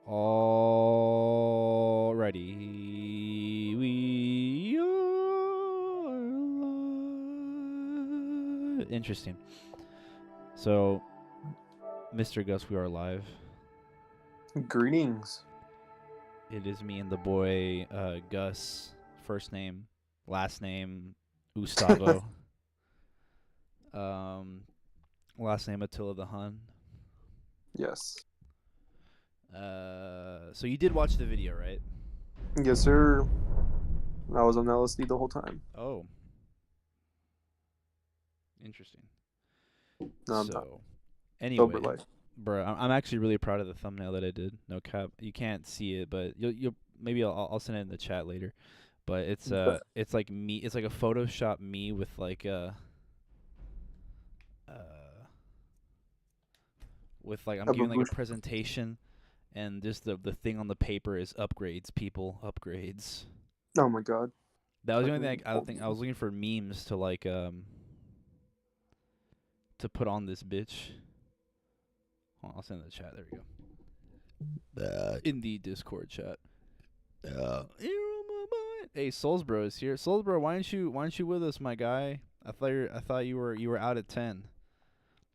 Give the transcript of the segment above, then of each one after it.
Alrighty, we are live. Interesting. So, Mr. Gus, we are live. Greetings. It is me and the boy, Gus. First name, last name, Gustavo. Last name Attila the Hun. Yes. So you did watch the video, right? Yes, sir. I was on LSD the whole time. Oh. Interesting. No, I'm not. So, anyway, Sober life. bro, I'm actually really proud of the thumbnail that I did. No cap. You can't see it, but you'll maybe I'll send it in the chat later. But it's like me. It's like a Photoshop me with like I'm A giving like a baboosh. presentation, and just the thing on the paper is upgrades, people, upgrades. Oh my god. That was the only Fucking thing I think I was looking for memes to like to put on this bitch. Hold on, I'll send it in the chat. There we go. In the Discord chat. Hey, Soulsbro is here. Soulsbro, why aren't you with us, my guy? I thought you were out at 10.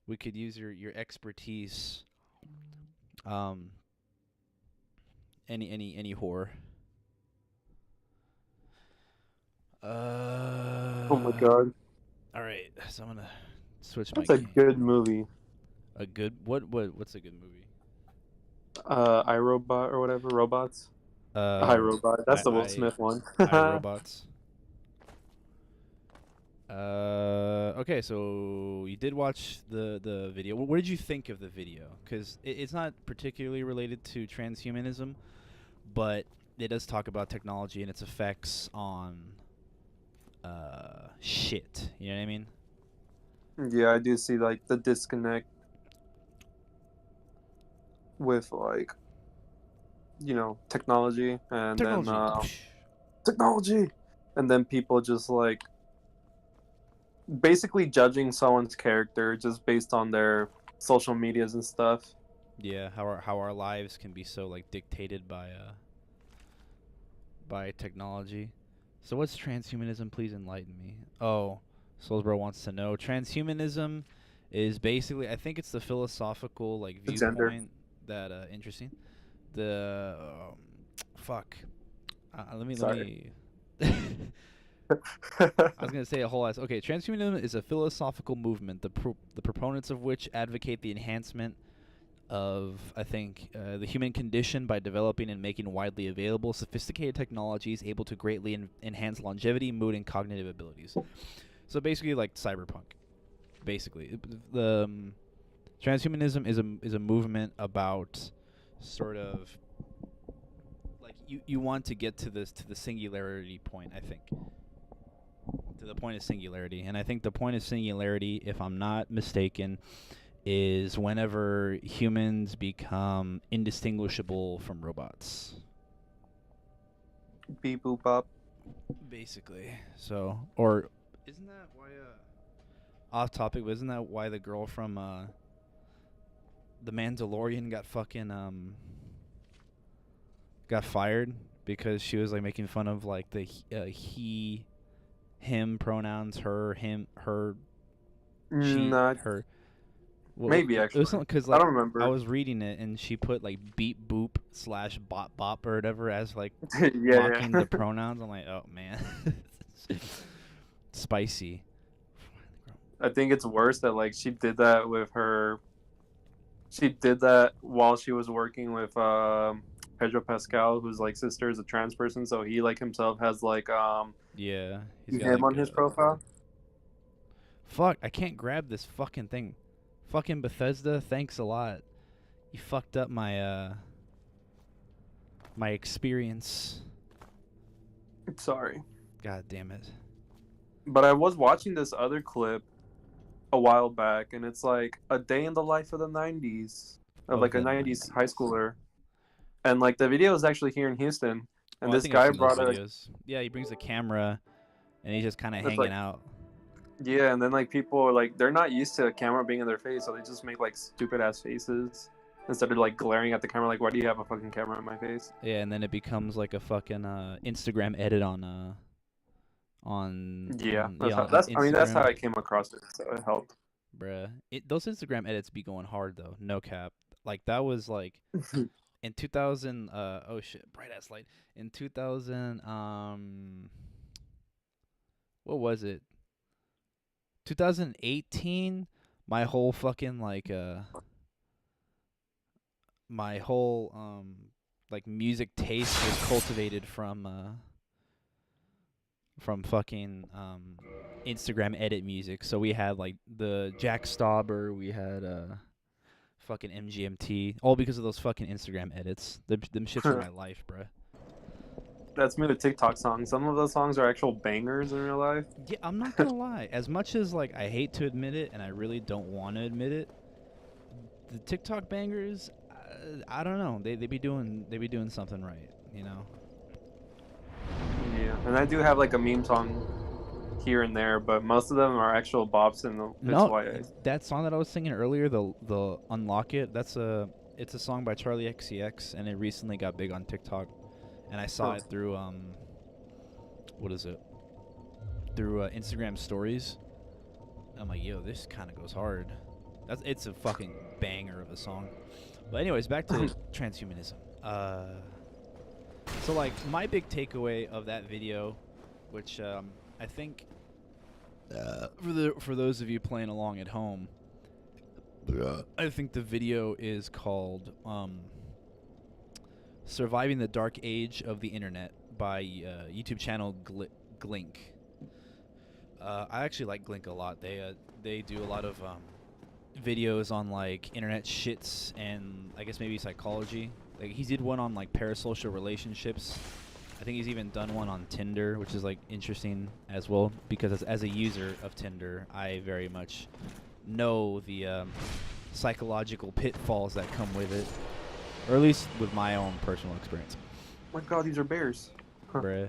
We could use your expertise. Any whore. Oh my god. All right, so I'm gonna switch That's my a game. good movie. A good what's a good movie? iRobot or whatever. Robots. iRobot. That's the Will Smith one. iRobots. Okay, so you did watch the video. What did you think of the video? Because it's not particularly related to transhumanism, but it does talk about technology and its effects on shit. You know what I mean? Yeah, I do see like the disconnect with like, technology and then technology, and then people just like basically judging someone's character just based on their social medias and stuff. Yeah, how our lives can be so like dictated by technology. So what's transhumanism? Please enlighten me. Oh, Soulsbro wants to know. Transhumanism is basically, I think it's the philosophical like The gender. viewpoint that interesting. The fuck. Let me. Sorry. I was gonna say a whole ass. Okay, transhumanism is a philosophical movement, the proponents of which advocate the enhancement of, I think, the human condition by developing and making widely available sophisticated technologies able to greatly enhance longevity, mood, and cognitive abilities. So basically, like cyberpunk. Basically, the transhumanism is a movement about sort of like you want to get to the singularity point. I think to the point of singularity, and I think the point of singularity, if I'm not mistaken, is whenever humans become indistinguishable from robots. Beep boop bop. Basically. So, or isn't that why off topic, but isn't that why the girl from the Mandalorian got fucking got fired because she was like making fun of like the he him pronouns, her, him, her, she, Not her. Well, maybe it actually. was something because I like don't remember. I was reading it and she put like beep boop / bop bop or whatever as like yeah. mocking the pronouns. I'm like, oh man, spicy. I think it's worse that like she did that with her. She did that while she was working with Pedro Pascal, whose like sister is a trans person, so he like himself has like Yeah, he's got him like on his profile. Fuck, I can't grab this fucking thing. Fucking Bethesda, thanks a lot. You fucked up my my experience. Sorry. God damn it. But I was watching this other clip a while back, and it's like a day in the life of the 90s, of like a 90s high schooler. And like the video is actually here in Houston, and I this think I've guy seen those brought a videos. Yeah, he brings the camera, and he's just kind of it's hanging like out. yeah, and then like people are like they're not used to a camera being in their face, so they just make like stupid ass faces. and started like glaring at the camera, like, "Why do you have a fucking camera in my face?" Yeah, and then it becomes like a fucking Instagram edit Yeah, on I mean, that's how Instagram. I came across it, so it helped. Bruh. Those Instagram edits be going hard though. No cap. Like that was like in 2000 oh shit, bright ass light. In 2000 what was it? 2018, my whole fucking my whole like music taste was cultivated from fucking Instagram edit music. So we had like the Jack Stauber, we had fucking MGMT, all because of those fucking Instagram edits. Them shits were my life, bruh. That's me with TikTok songs. Some of those songs are actual bangers in real life. Yeah, I'm not gonna lie. As much as like I hate to admit it, and I really don't want to admit it, the TikTok bangers, I don't know. They be doing something right, you know. Yeah, and I do have like a meme song here and there, but most of them are actual bops, and it's No, why I. that song that I was singing earlier, the Unlock It, it's a song by Charlie XCX, and it recently got big on TikTok, and I saw Huh. it through what is it? Through Instagram stories. I'm like, yo, this kind of goes hard. It's a fucking banger of a song. But anyways, back to transhumanism. So like my big takeaway of that video, which I think for those of you playing along at home, I think the video is called "Surviving the Dark Age of the Internet" by YouTube channel Glink. I actually like Glink a lot. They do a lot of videos on like internet shits and I guess maybe psychology. Like he did one on like parasocial relationships. I think he's even done one on Tinder, which is like interesting as well because as a user of Tinder, I very much know the psychological pitfalls that come with it, or at least with my own personal experience. Oh my god, these are bears. Huh. Bruh.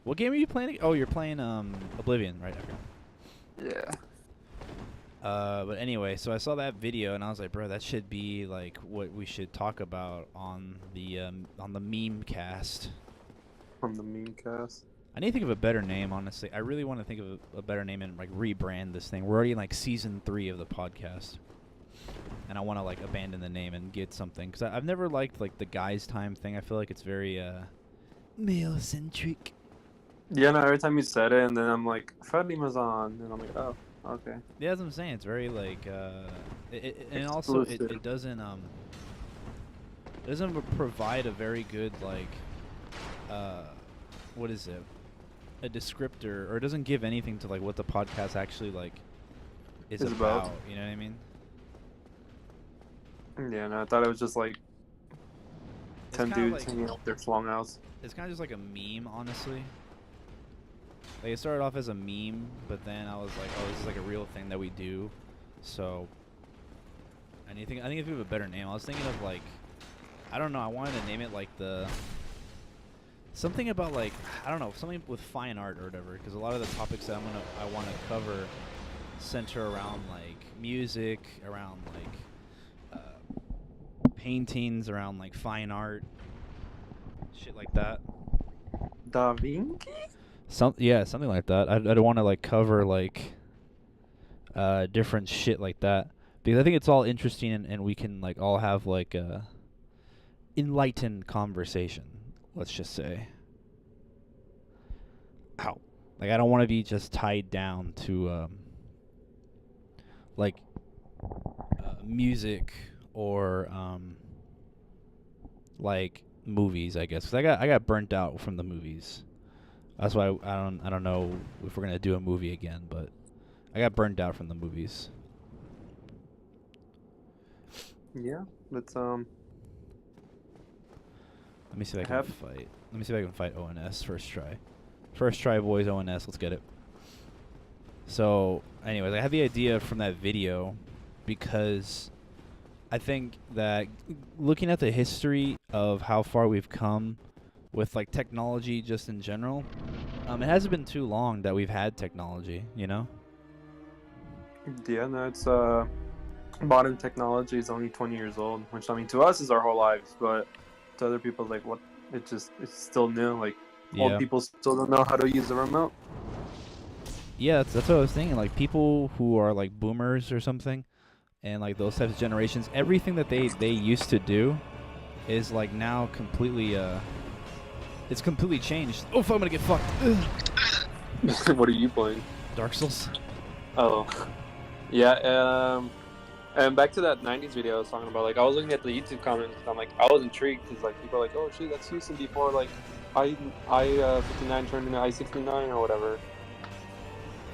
What game are you playing? Oh, you're playing Oblivion, right? Okay. Yeah. But anyway, so I saw that video and I was like, bro, that should be like what we should talk about on the meme cast. On the meme cast. I need to think of a better name, honestly. I really want to think of a better name and like rebrand this thing. We're already in like season 3 of the podcast, and I want to like abandon the name and get something because I've never liked like the guys' time thing. I feel like it's very male centric. Yeah, no, every time you said it, and then I'm like, Fatima's on, and I'm like, oh, okay. Yeah, as I'm saying, it's very like and also it doesn't provide a very good like what is it, a descriptor, or it doesn't give anything to like what the podcast actually like is about. You know what I mean? Yeah, no, I thought it was just like 10 dudes hanging out their long house. It's kind of just like a meme, honestly. Like it started off as a meme, but then I was like, oh, this is like a real thing that we do. So I think if we have a better name, I was thinking of like, I don't know, I wanted to name it like something about like, I don't know, something with fine art or whatever, because a lot of the topics that I want to cover center around like music, around like paintings, around like fine art, shit like that. Da Vinci? Something like that. I don't want to like cover like different shit like that because I think it's all interesting and we can like all have like a enlightened conversation. Let's just say. Ow. Like I don't want to be just tied down to like music or like movies, I guess. 'Cause I got burnt out from the movies. That's why I don't know if we're gonna do a movie again, but I got burned out from the movies. Yeah, let's Let me see if I can fight. Let me see if I can fight ONS first try. First try, boys. ONS. Let's get it. So, anyways, I had the idea from that video because I think that looking at the history of how far we've come with like technology just in general, it hasn't been too long that we've had technology, you know? Yeah, no, it's modern technology is only 20 years old, which I mean to us is our whole lives, but to other people, like what? It's still new. Like old Yeah. people still don't know how to use the remote. Yeah, that's what I was thinking. Like people who are like boomers or something, and like those types of generations, everything that they used to do is like now completely it's completely changed. Oh, fuck, I'm gonna get fucked. What are you playing? Dark Souls. Oh, yeah. And back to that '90s video I was talking about. Like I was looking at the YouTube comments, and I'm like, I was intrigued because like people are like, oh shit, that's Houston before like I 59 turned into I 69 or whatever.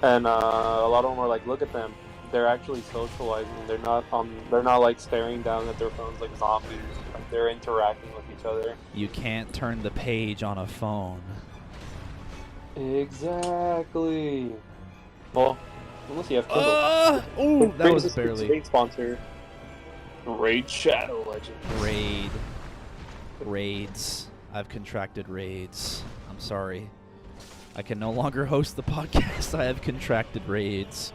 And a lot of them are like, look at them. They're actually socializing. They're not like staring down at their phones like zombies. Like they're interacting with each other. You can't turn the page on a phone. Exactly. Well, unless you have Kindle. Oh, that was barely. Today's sponsor. Raid Shadow Legends. Raids. I've contracted raids. I'm sorry. I can no longer host the podcast. I have contracted raids.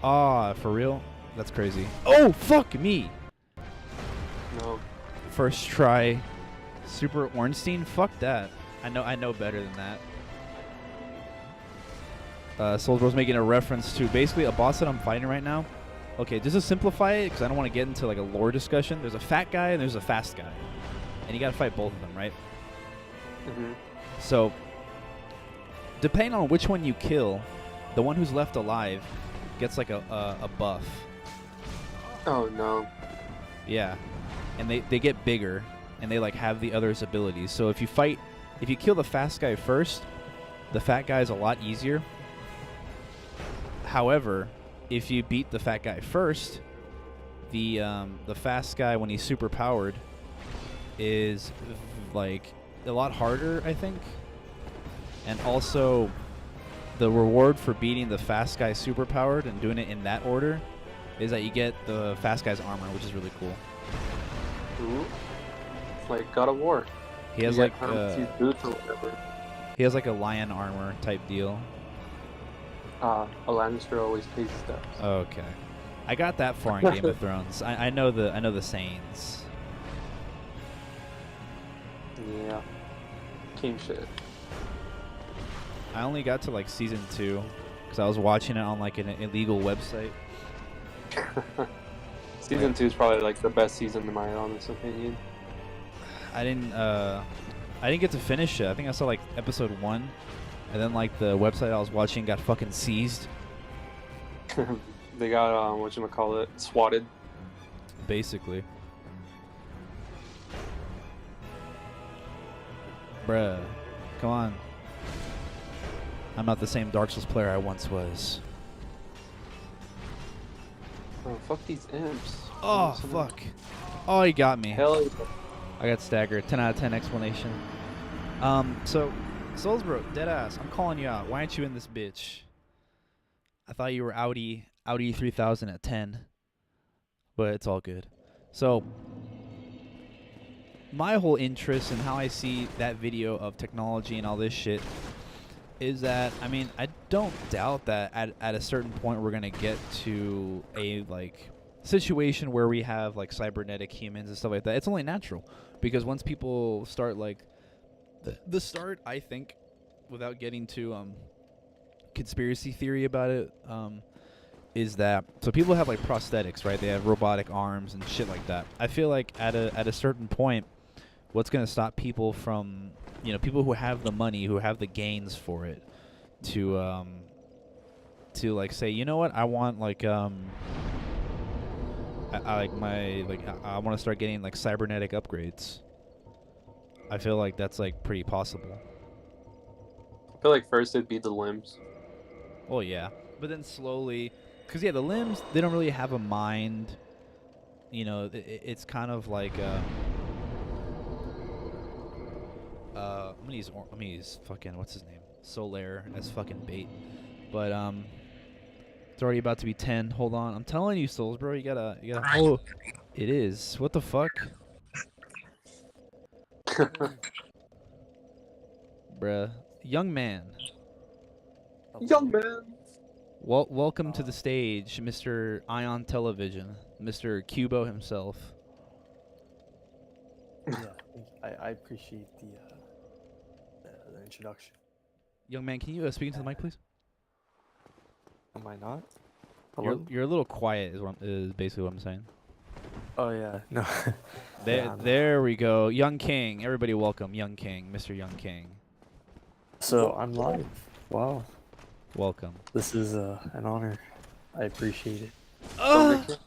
Ah, for real? That's crazy. Oh, fuck me. No. First try. Super Ornstein? Fuck that. I know better than that. Soulsbro's making a reference to basically a boss that I'm fighting right now. Okay, just to simplify it, because I don't want to get into like a lore discussion. There's a fat guy and there's a fast guy. And you gotta fight both of them, right? Mm-hmm. So, depending on which one you kill, the one who's left alive gets like a buff. Oh no. Yeah. And they get bigger, and they like have the other's abilities. So if you kill the fast guy first, the fat guy is a lot easier. However, if you beat the fat guy first, the fast guy, when he's super powered, is like a lot harder, I think. And also, the reward for beating the fast guy super powered and doing it in that order is that you get the fast guy's armor, which is really cool. Ooh. It's like God of War. He has like boots or whatever. he has like a lion armor type deal. A Lannister always pays steps. Okay, I got that far in Game of Thrones. I know the sayings. Yeah. King shit. I only got to like season 2 because I was watching it on like an illegal website. Season 2 is probably like the best season in my honest opinion. I didn't get to finish it. I think I saw like episode 1, and then like the website I was watching got fucking seized. They got whatchamacallit, swatted. Basically. Bruh, come on. I'm not the same Dark Souls player I once was. Oh, fuck these imps. Oh, fuck. Oh, he got me. Hell yeah. I got staggered. 10 out of 10 explanation. So, Soulsbro, deadass, I'm calling you out. Why aren't you in this bitch? I thought you were Audi 3000 at 10. But it's all good. So, my whole interest in how I see that video of technology and all this shit is that, I mean, I don't doubt that at a certain point we're going to get to a, like, situation where we have, like, cybernetic humans and stuff like that. It's only natural. Because once people start, like, the start, I think, without getting to conspiracy theory about it, is that, so people have, like, prosthetics, right? They have robotic arms and shit like that. I feel like at a certain point, what's going to stop people from, you know, people who have the money, who have the gains for it, to like say, you know what, I want like I want to start getting like cybernetic upgrades. I feel like that's like pretty possible. I feel like first it'd be the limbs. Well, yeah, but then slowly, because yeah, the limbs, they don't really have a mind. You know, it's kind of like I'm gonna use fucking, what's his name, Solaire as fucking bait. But it's already about to be 10. Hold on, I'm telling you, Souls, bro, you gotta. Oh, it is. What the fuck, bruh, young man. Young man. welcome to the stage, Mr. Ion Television, Mr. Cubo himself. Yeah, I appreciate the introduction. Young man, can you speak into the mic, please? Am I not? Hello? You're a little quiet, is basically what I'm saying. Oh yeah, no. There we go. Young King, everybody welcome Young King, Mr. Young King. So I'm live. Wow, Welcome. this is an honor. I appreciate it. Don't get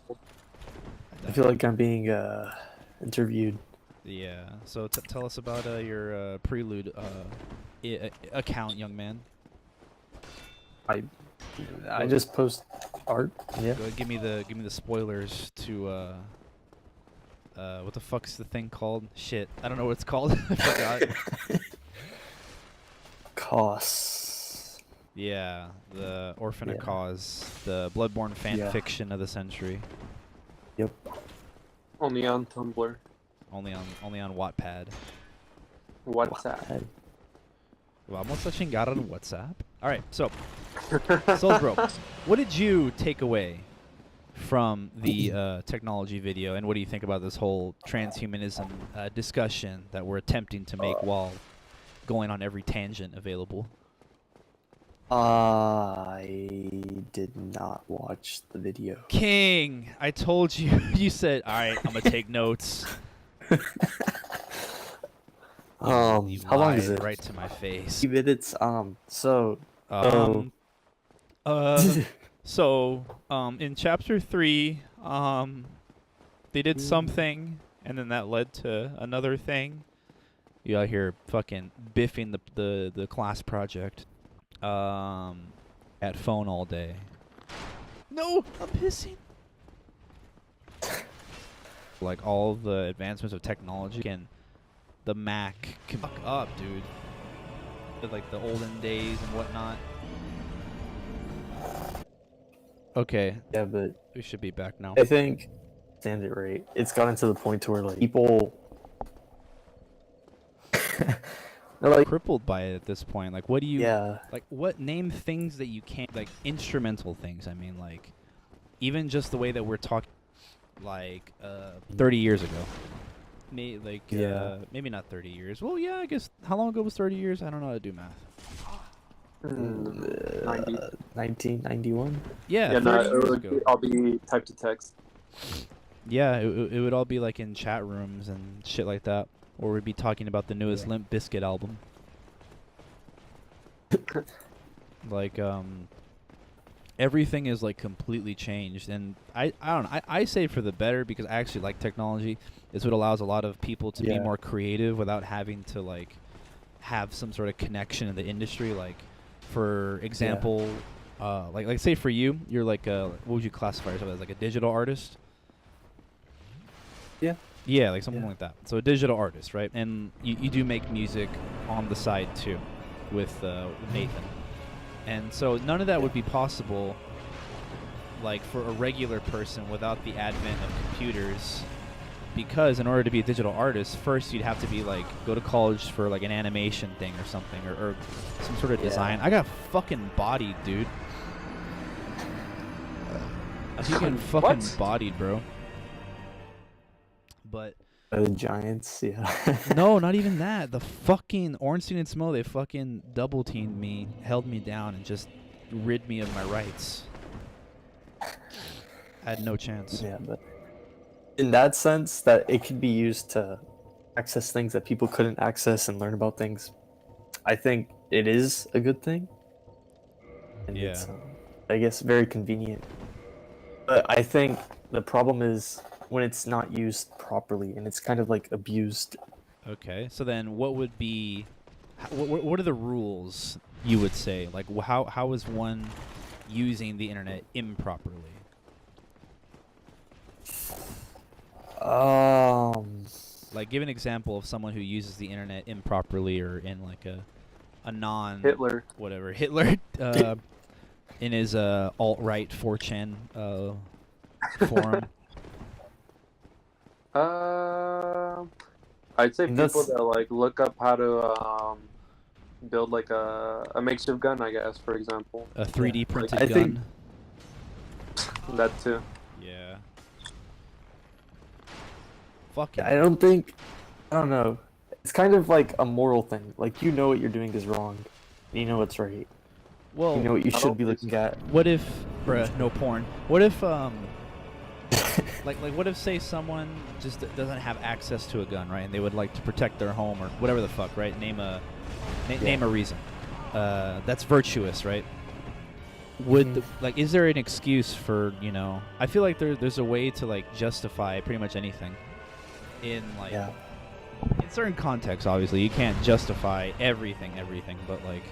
I feel like I'm being interviewed. Yeah. So tell us about your prelude account, young man. I just post art. Yeah. Go ahead, give me the spoilers to what the fuck's the thing called? Shit, I don't know what it's called. I forgot. Costs. Yeah, the Orphan of Yeah. Cause, the Bloodborne fan Yeah. fiction of the century. Yep. only on Tumblr. Only on Wattpad. WhatsApp. Vamos a chingar on WhatsApp. All right, so Soulsbro, what did you take away from the technology video, and what do you think about this whole transhumanism discussion that we're attempting to make while going on every tangent available? I did not watch the video. King, I told you. You said, "All right, I'm gonna take notes." You How long is lied it? right to my face. 3 minutes. So. In chapter 3, they did something, and then that led to another thing. You out here fucking biffing the class project. At phone all day. No, I'm pissing. Like all the advancements of technology, and the Mac can fuck up, dude. Like the olden days and whatnot. Okay, Yeah, but we should be back now. I think, stand it right. It's gotten to the point to where like people, they're like Crippled by it at this point. Like, what do you? Yeah. Like, what name things that you can't, like instrumental things? I mean, like, even just the way that we're talking, like 30 years ago. Yeah. Maybe not 30 years. Well, yeah, I guess. How long ago was 30 years? I don't know how to do math. 1991. Yeah, Yeah, 30 no, years it would ago. all be type to text. Yeah, it would all be like in chat rooms and shit like that, or we'd be talking about the newest Limp Bizkit album. Like everything is like completely changed, and I don't know. I say for the better, because I actually like technology. It's what allows a lot of people to be more creative without having to like have some sort of connection in the industry. Like, for example, like say for you, you're like what would you classify yourself as? Like a digital artist? Yeah, like something like that. So a digital artist, right? And you do make music on the side too, with Nathan. And so none of that would be possible, like, for a regular person without the advent of computers. Because in order to be a digital artist, first you'd have to be like go to college for like an animation thing or something, or some sort of design. I got fucking bodied, dude. I'm getting fucking bodied, bro. But The Giants, yeah. no, not even that. The fucking Ornstein and Smo, they fucking double teamed me, held me down, and just rid me of my rights. I had no chance. Yeah, but in that sense, that it could be used to access things that people couldn't access and learn about things, I think it is a good thing. And it's, I guess, very convenient. But I think the problem is when it's not used properly and it's kind of like abused. Okay, so then what would be, what are the rules you would say? Like, how is one using the internet improperly? Like, give an example of someone who uses the internet improperly, or in like a non Hitler, whatever Hitler in his alt-right 4chan forum. I'd say people That's- that like look up how to build like a makeshift gun, I guess, for example. A 3D printed I gun. think- That too. Yeah. Fucking. I don't know. It's kind of like a moral thing. Like, you know what you're doing is wrong. You know what's right. Well, You know what you I should don't be think looking so. at. what if, bruh, no porn. What if, like, what if, say, someone just doesn't have access to a gun, right? And they would like to protect their home or whatever the fuck, right? Name a reason. That's virtuous, right? Would Mhm. like, is there an excuse for, you know? I feel like there's a way to like justify pretty much anything. In like, Yeah. in certain contexts, obviously, you can't justify everything, but like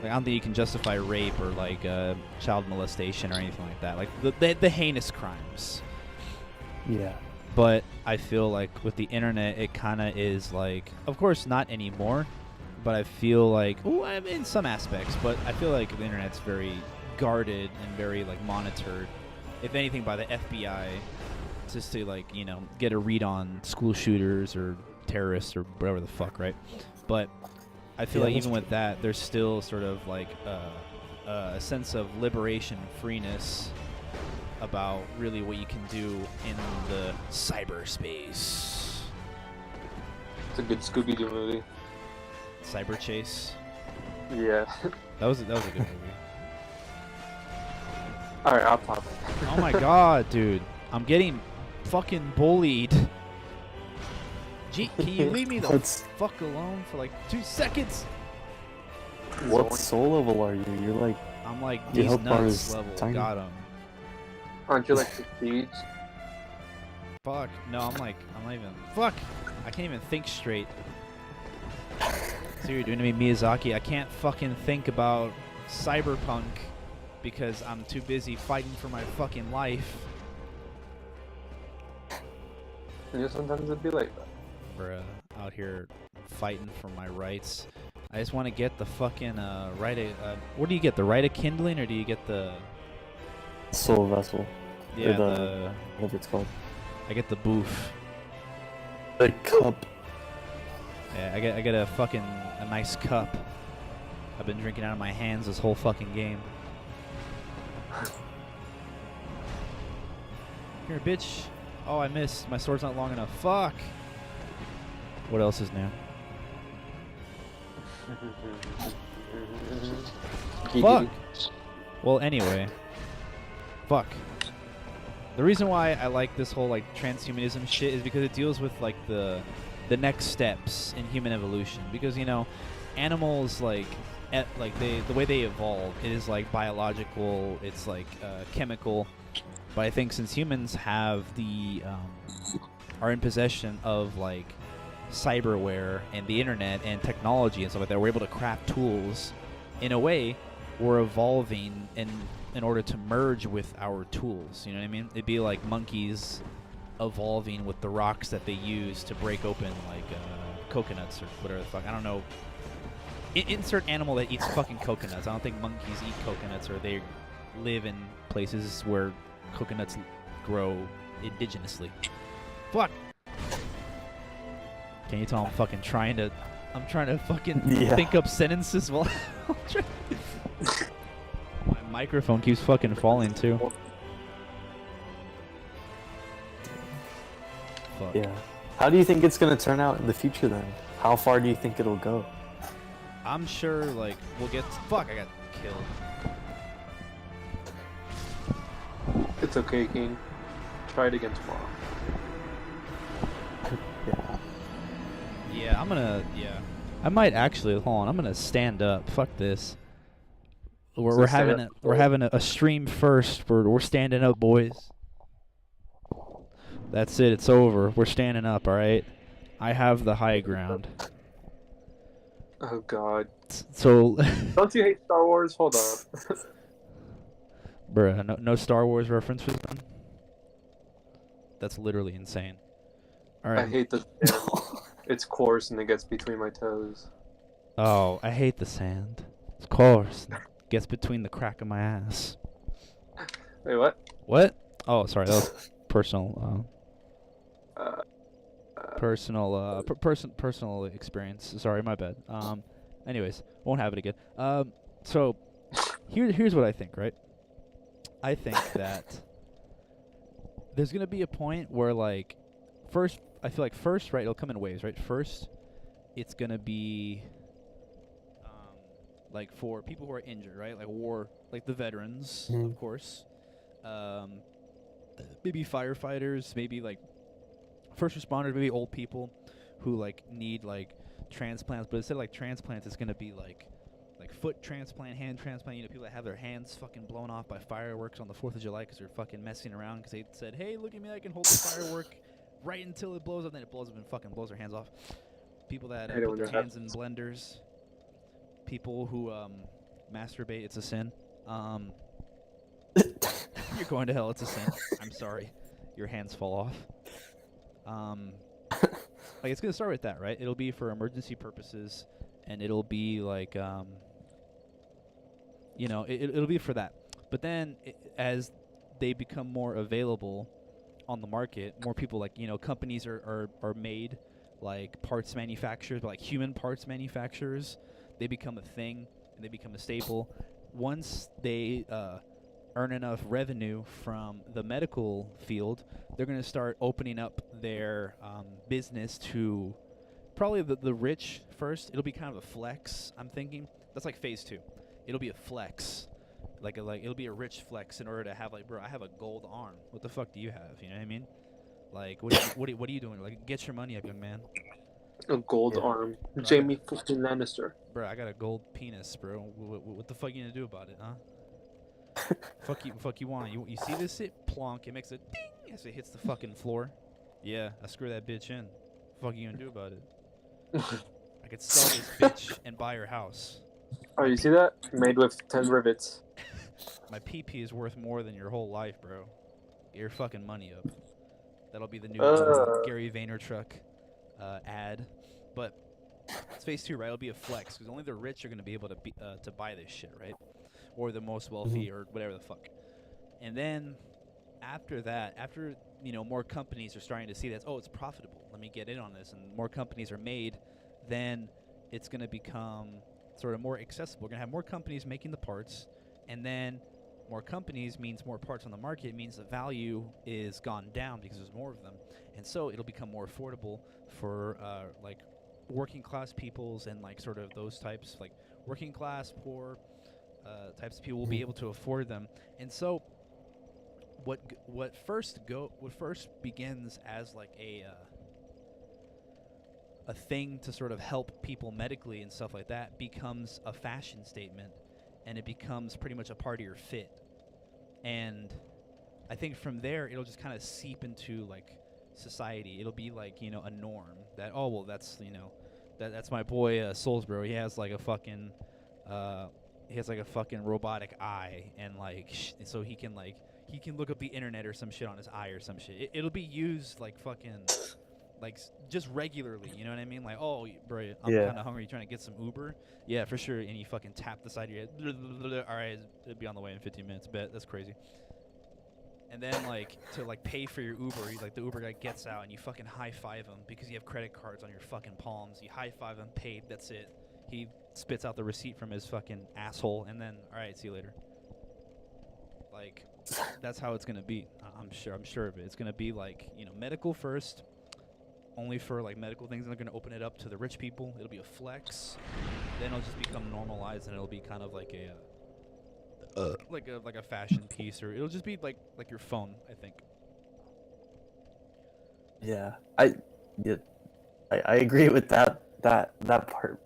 I don't think you can justify rape or like child molestation or anything like that. Like the heinous crimes. Yeah. But I feel like with the internet, it kind of is like, of course, not anymore. But I feel like, in some aspects, but I feel like the internet's very guarded and very like monitored, if anything, by the FBI, just to like, you know, get a read on school shooters or terrorists or whatever the fuck, right? But I feel Yeah, like that's even with that, there's still sort of like a sense of liberation, freeness about really what you can do in the cyberspace. It's a good Scooby-Doo movie. Cyber Chase. Yeah. That was a good movie. All right, I'll pop it. Oh my god, dude. I'm getting fucking bullied. Gee, can you leave me the What's- fuck alone for like 2 seconds? What soul level are you? You're like, I'm like Your these health bar nuts is level. tiny. Got him. Aren't you like Prestige? Fuck. No, I'm not even. Fuck. I can't even think straight. So you're doing to me, Miyazaki. I can't fucking think about Cyberpunk because I'm too busy fighting for my fucking life. You know, sometimes it'd be like that. Bruh, out here fighting for my rights. I just want to get the fucking right of, what do you get? The right of kindling, or do you get the soul vessel. yeah the whatever it's called. I get the boof. The cup. Yeah, I get a nice cup. I've been drinking out of my hands this whole fucking game. Here, bitch. Oh, I missed. My sword's not long enough. Fuck. What else is new? Fuck. Well, anyway. Fuck. The reason why I like this whole like transhumanism shit is because it deals with like the next steps in human evolution. Because, you know, animals like the way they evolve, it is like biological, it's like chemical. But I think since humans have are in possession of like cyberware and the internet and technology and stuff like that, we're able to craft tools. In a way, we're evolving in order to merge with our tools. You know what I mean? It'd be like monkeys evolving with the rocks that they use to break open like coconuts or whatever the fuck. I don't know. Insert animal that eats fucking coconuts. I don't think monkeys eat coconuts, or they live in places where coconuts grow indigenously. Fuck. Can you tell I'm fucking trying to? I'm trying to fucking think up sentences while I'm trying. My microphone keeps fucking falling too. Fuck. Yeah. How do you think it's gonna turn out in the future then? How far do you think it'll go? I'm sure like we'll get. Fuck! I got killed. It's okay, King. Try it again tomorrow. Yeah. Yeah, I'm gonna. Yeah, I might actually. Hold on, I'm gonna stand up. Fuck this. We're having a stream first. We're standing up, boys. That's it. It's over. We're standing up. All right. I have the high ground. Oh God. So. Don't you hate Star Wars? Hold up. Bruh, no Star Wars reference was done. That's literally insane. All right. I hate the sand. It's coarse and it gets between my toes. Oh, I hate the sand. It's coarse. Gets between the crack of my ass. Wait, what? What? Oh, sorry. That was personal. Personal experience. Sorry, my bad. Anyways, won't have it again. So here's what I think, right? I think that there's gonna be a point where like first I feel like first, right, it'll come in waves, right? First it's gonna be like for people who are injured, right? Like war, like the veterans, of course. Maybe firefighters, maybe like first responders, maybe old people who like need like transplants, but instead of like transplants, it's gonna be like foot transplant, hand transplant. You know, people that have their hands fucking blown off by fireworks on the 4th of July because they're fucking messing around because they said, "Hey, look at me, I can hold the firework right until it blows up." Then it blows up and fucking blows their hands off. People that put their hands in blenders. People who masturbate. It's a sin. You're going to hell. It's a sin. I'm sorry. Your hands fall off. Like it's gonna start with that, right? It'll be for emergency purposes, and it'll be like, you know, it'll be for that. But then, as they become more available on the market, more people like, you know, companies are made, like parts manufacturers, but like human parts manufacturers, they become a thing and they become a staple. Once they earn enough revenue from the medical field, they're going to start opening up their business to probably the rich first. It'll be kind of a flex, I'm thinking. That's like phase 2. It'll be a flex. Like it'll be a rich flex in order to have, like, bro, I have a gold arm. What the fuck do you have? You know what I mean? Like, what are you doing? Like, get your money up, young man. A gold arm. Bro, Jamie fucking Lannister. Bro, I got a gold penis, bro. What the fuck you gonna do about it, huh? fuck you want? You see this? It plonk. It makes a ding as it hits the fucking floor. Yeah, I screw that bitch in. Fuck you gonna do about it? I could sell this bitch and buy her house. Oh, you see that? Made with 10 rivets. My PP is worth more than your whole life, bro. Get your fucking money up. That'll be the new Gary Vaynerchuk ad. But it's phase 2, right? It'll be a flex because only the rich are gonna be able to buy this shit, right? Or the most wealthy, or whatever the fuck. And then after that, after, you know, more companies are starting to see that, oh, it's profitable, let me get in on this, and more companies are made, then it's going to become sort of more accessible. We're going to have more companies making the parts, and then more companies means more parts on the market, means the value is gone down because there's more of them. And so it'll become more affordable for like working class peoples and like sort of those types, like working class, poor types of people will be able to afford them. And so what first begins as like a thing to sort of help people medically and stuff like that becomes a fashion statement, and it becomes pretty much a part of your fit. And I think from there it'll just kind of seep into like society. It'll be like, you know, a norm that, oh well, that's, you know, that's my boy Soulsbro. He has like a fucking robotic eye, and like so he can look up the internet or some shit on his eye or some shit. It'll be used like fucking like just regularly, you know what I mean? Like, oh, bro, I'm kind of hungry. You trying to get some Uber? Yeah, for sure. And you fucking tap the side of your head. All right, it'll be on the way in 15 minutes. Bet. That's crazy. And then like to like pay for your Uber, like the Uber guy gets out and you fucking high five him because you have credit cards on your fucking palms. You high five him, paid. That's it. He spits out the receipt from his fucking asshole, and then, all right, see you later. Like, that's how it's gonna be. I'm sure of it. It's gonna be like, you know, medical first, only for like medical things, and they're gonna open it up to the rich people. It'll be a flex. Then it'll just become normalized, and it'll be kind of like a fashion piece, or it'll just be like your phone, I think. Yeah, I agree with that part.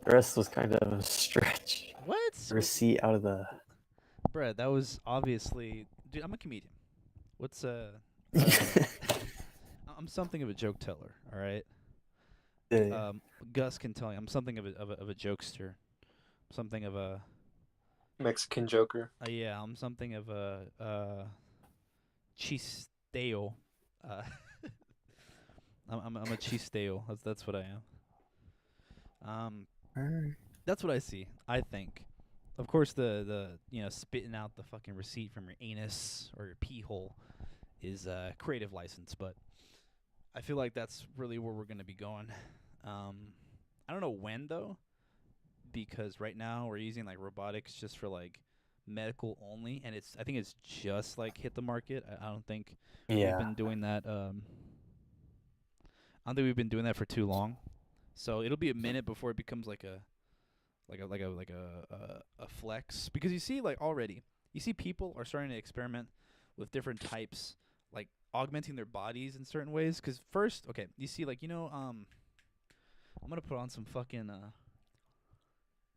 The rest was kind of a stretch. What? Receipt out of the... Bruh, that was obviously... Dude, I'm a comedian. What's, I'm something of a joke teller, all right? Yeah. Gus can tell you, I'm something of a jokester. Something of a... Mexican joker. Yeah, I'm something of a chisteo. I'm a chisteo. That's what I am. That's what I see, I think. Of course, the you know, spitting out the fucking receipt from your anus or your pee hole is creative license, but I feel like that's really where we're going to be going. I don't know when, though, because right now we're using like robotics just for like medical only, and I think it's just like hit the market. I don't think we've been doing that. I don't think we've been doing that for too long. So it'll be a minute before it becomes like a flex, because you see like already you see people are starting to experiment with different types, like augmenting their bodies in certain ways. Because first, okay, you see like I'm gonna put on some fucking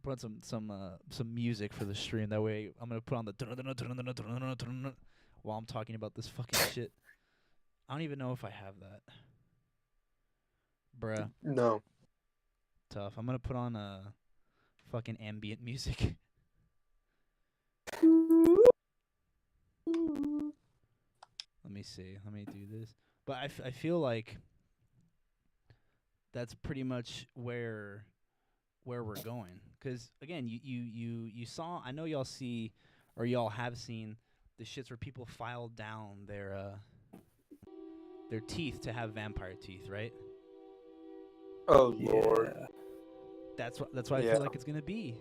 put on some music for the stream. That way I'm gonna put on the while I'm talking about this fucking shit. I don't even know if I have that, bruh. No. Tough. I'm gonna put on fucking ambient music. Let me see. Let me do this. But I feel like that's pretty much where we're going. Because again, you saw. I know y'all see, or y'all have seen, the shits where people file down their teeth to have vampire teeth, right? Oh Lord. That's what I feel like it's gonna be.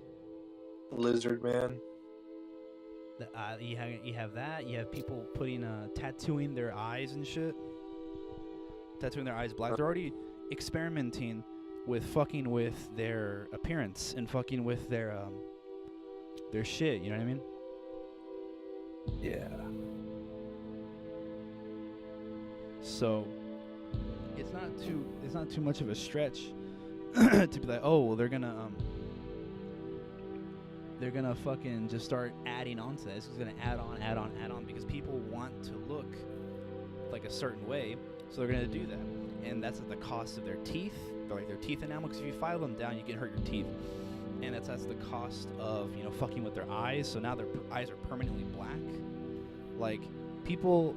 Lizard man. You have that. You have people putting tattooing their eyes and shit. Tattooing their eyes black. They're already experimenting with fucking with their appearance and fucking with their shit. You know what I mean? Yeah. So it's not too much of a stretch to be like, oh well, they're gonna fucking just start adding on to this. It's gonna add on because people want to look like a certain way, so they're gonna do that, and that's at the cost of their teeth. They're like their teeth enamel, because if you file them down, you can hurt your teeth, and that's the cost of fucking with their eyes. So now their eyes are permanently black. Like people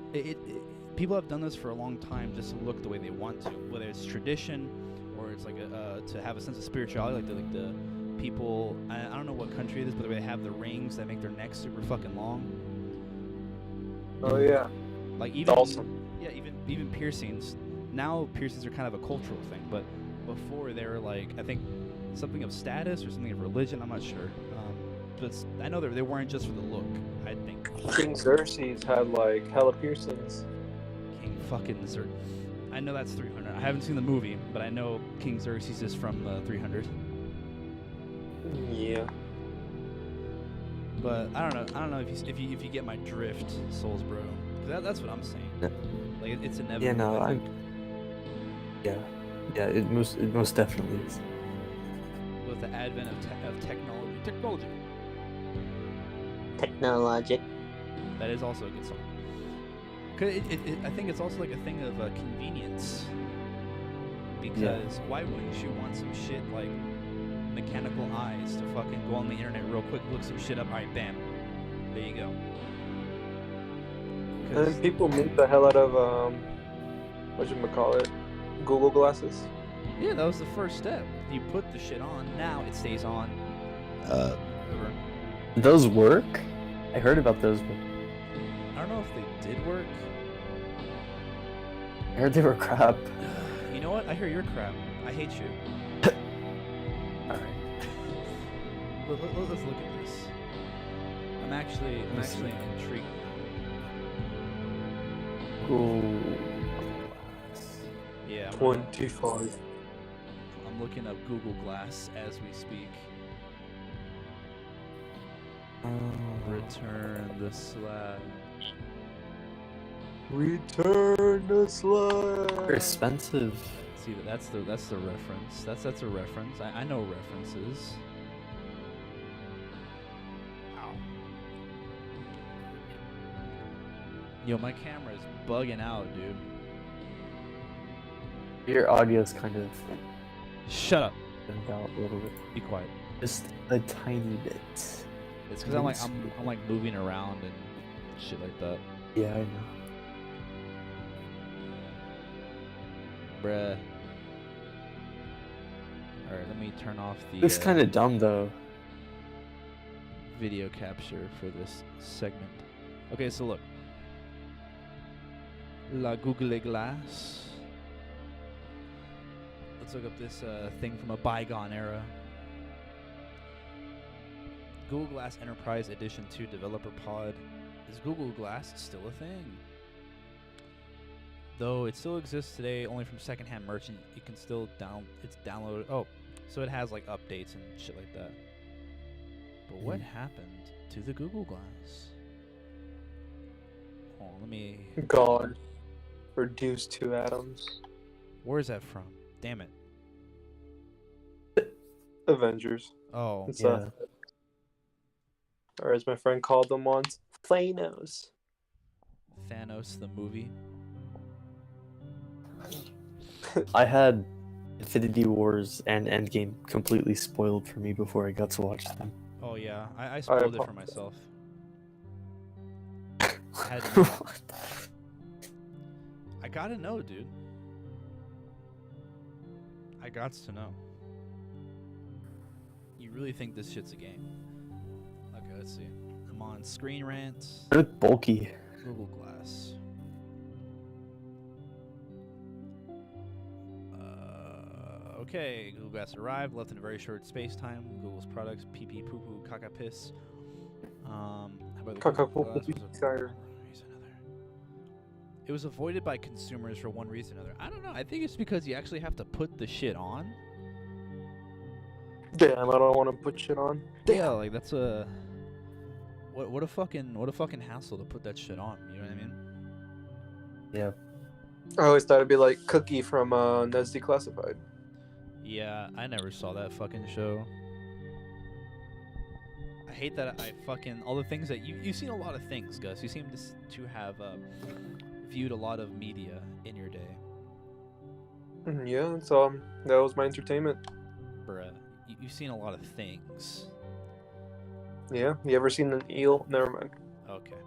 have done this for a long time just to look the way they want to, whether it's tradition or it's like to have a sense of spirituality, like the people, I don't know what country it is, but they have the rings that make their necks super fucking long. Oh yeah. Like even awesome. Yeah, even piercings. Now piercings are kind of a cultural thing, but before they were like, I think something of status or something of religion. I'm not sure. But I know they weren't just for the look. I think King Xerxes had like hella piercings. King fucking Xerxes. I know that's 300. I haven't seen the movie, but I know King Xerxes is from 300. Yeah. But I don't know if you get my drift, Souls Bro. That's what I'm saying. Like it's inevitable. Yeah, no, yeah, it most definitely is. With the advent of technology. Technologic. That is also a good song. Cause I think it's also like a thing of convenience. Because why wouldn't you want some shit like mechanical eyes to fucking go on the internet real quick, look some shit up, alright, bam, there you go. And then people make the hell out of whatchamacallit, Google glasses. Yeah, that was the first step. You put the shit on, now it stays on. Those work? I heard about those, but I don't know if they did work. I heard they were crap. You know what? I hear your crap. I hate you. Alright. Let's look at this. I'm actually intrigued. Google. Yeah. 25. I'm looking up Google Glass as we speak. Return the slab. Return the slab. They're expensive. See, that's the reference. That's a reference. I know references. Ow. Yo, my camera is bugging out, dude. Your audio's kind of Shut up. thinned out a little bit. Be quiet. Just a tiny bit. It's because I'm like moving around and shit like that. Yeah, I know. Bruh. Alright, let me turn off the Looks kind of dumb though. video capture for this segment. Okay, so look. La Google Glass. Let's look up this thing from a bygone era. Google Glass Enterprise Edition 2 Developer Pod. Is Google Glass still a thing? Though it still exists today, only from secondhand merchant, you can still download. Oh, so it has like updates and shit like that. But what happened to the Google Glass? Oh, let me. Gone. Reduced to atoms. Where is that from? Damn it. Avengers. Oh, It's Yeah. or as my friend called them once, Thanos. Thanos the movie. I had Infinity Wars and Endgame completely spoiled for me before I got to watch them. Oh yeah, I spoiled it for apologize. myself. I had to know. I gotta know, dude. I gots to know. You really think this shit's a game? Okay, let's see. I'm on Screen Rant, They look bulky. Google Glass. Okay, Google Glass arrived, left in a very short space time. Google's products, pee pee poo poo caca piss. How about the Caca Google poo Glass poo was pee, sorry. It was avoided by consumers for one reason or another. I don't know. I think it's because you actually have to put the shit on. Damn, I don't want to put shit on. Yeah, like that's a what a fucking hassle to put that shit on. You know what I mean? Yeah. I always thought it'd be like Cookie from Ned's Declassified. Yeah, I never saw that fucking show. I hate that I fucking all the things that you've seen a lot of things, Gus. You seem to have viewed a lot of media in your day, Yeah, so that was my entertainment. bruh. You've seen a lot of things. Yeah, you ever seen an eel? Never mind. Okay.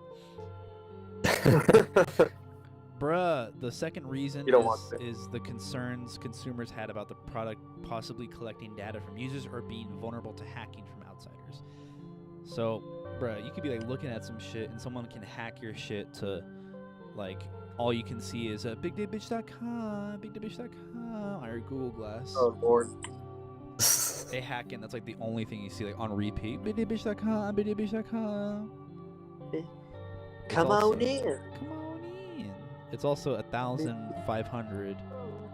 Bruh, the second reason You don't want to. is the concerns consumers had about the product possibly collecting data from users or being vulnerable to hacking from outsiders. So, bruh, you could be like looking at some shit and someone can hack your shit to, like, all you can see is bigdaybitch.com, bigdaybitch.com on your Google Glass. Oh lord. They hack in, that's like the only thing you see like on repeat. Bigdaybitch.com, bigdaybitch.com. Come on in. Come on in. It's also 1,500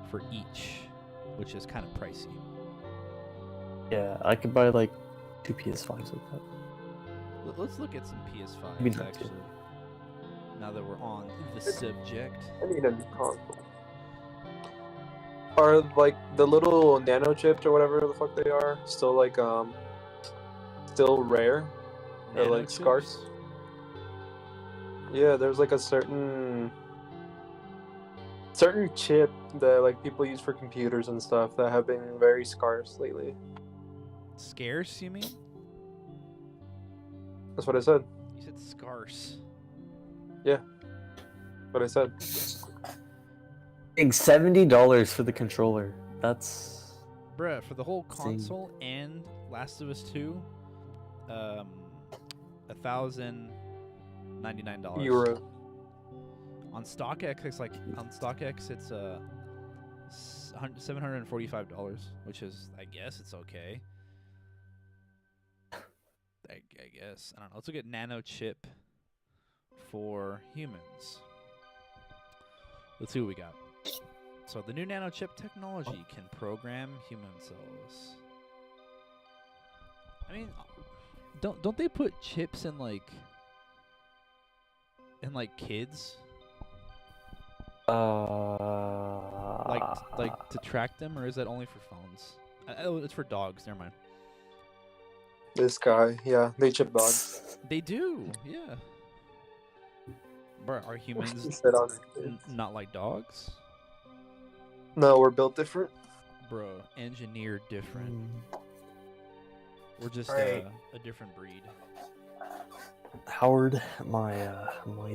for each, which is kind of pricey. Yeah, I could buy like 2 PS5s with that. Let's look at some PS5s Maybe not actually. two. Now that we're on the subject. I need a new console. Are like the little nano chips or whatever the fuck they are still like still rare? Or Nano like scarce? chips? Yeah, there's like a certain chip that like people use for computers and stuff that have been very scarce lately. Scarce, you mean? That's what I said. You said scarce. What I said. Paying $70 for the controller. That's Bruh, for the whole Insane. console and Last of Us 2, $1,099. Euro. On StockX, it's $745, which is, I guess, it's okay. I guess. I don't know. Let's look at Nano Chip for humans. Let's see what we got. So the new Nano Chip technology can program human cells. I mean, don't they put chips in like kids? Like to track them, or is that only for phones? Oh, it's for dogs. Never mind. This guy, yeah, they chip dogs. They do, yeah. Bruh, are humans He said on it. not like dogs? No, we're built different. Bro, engineered different. We're just Right. a different breed. Howard, my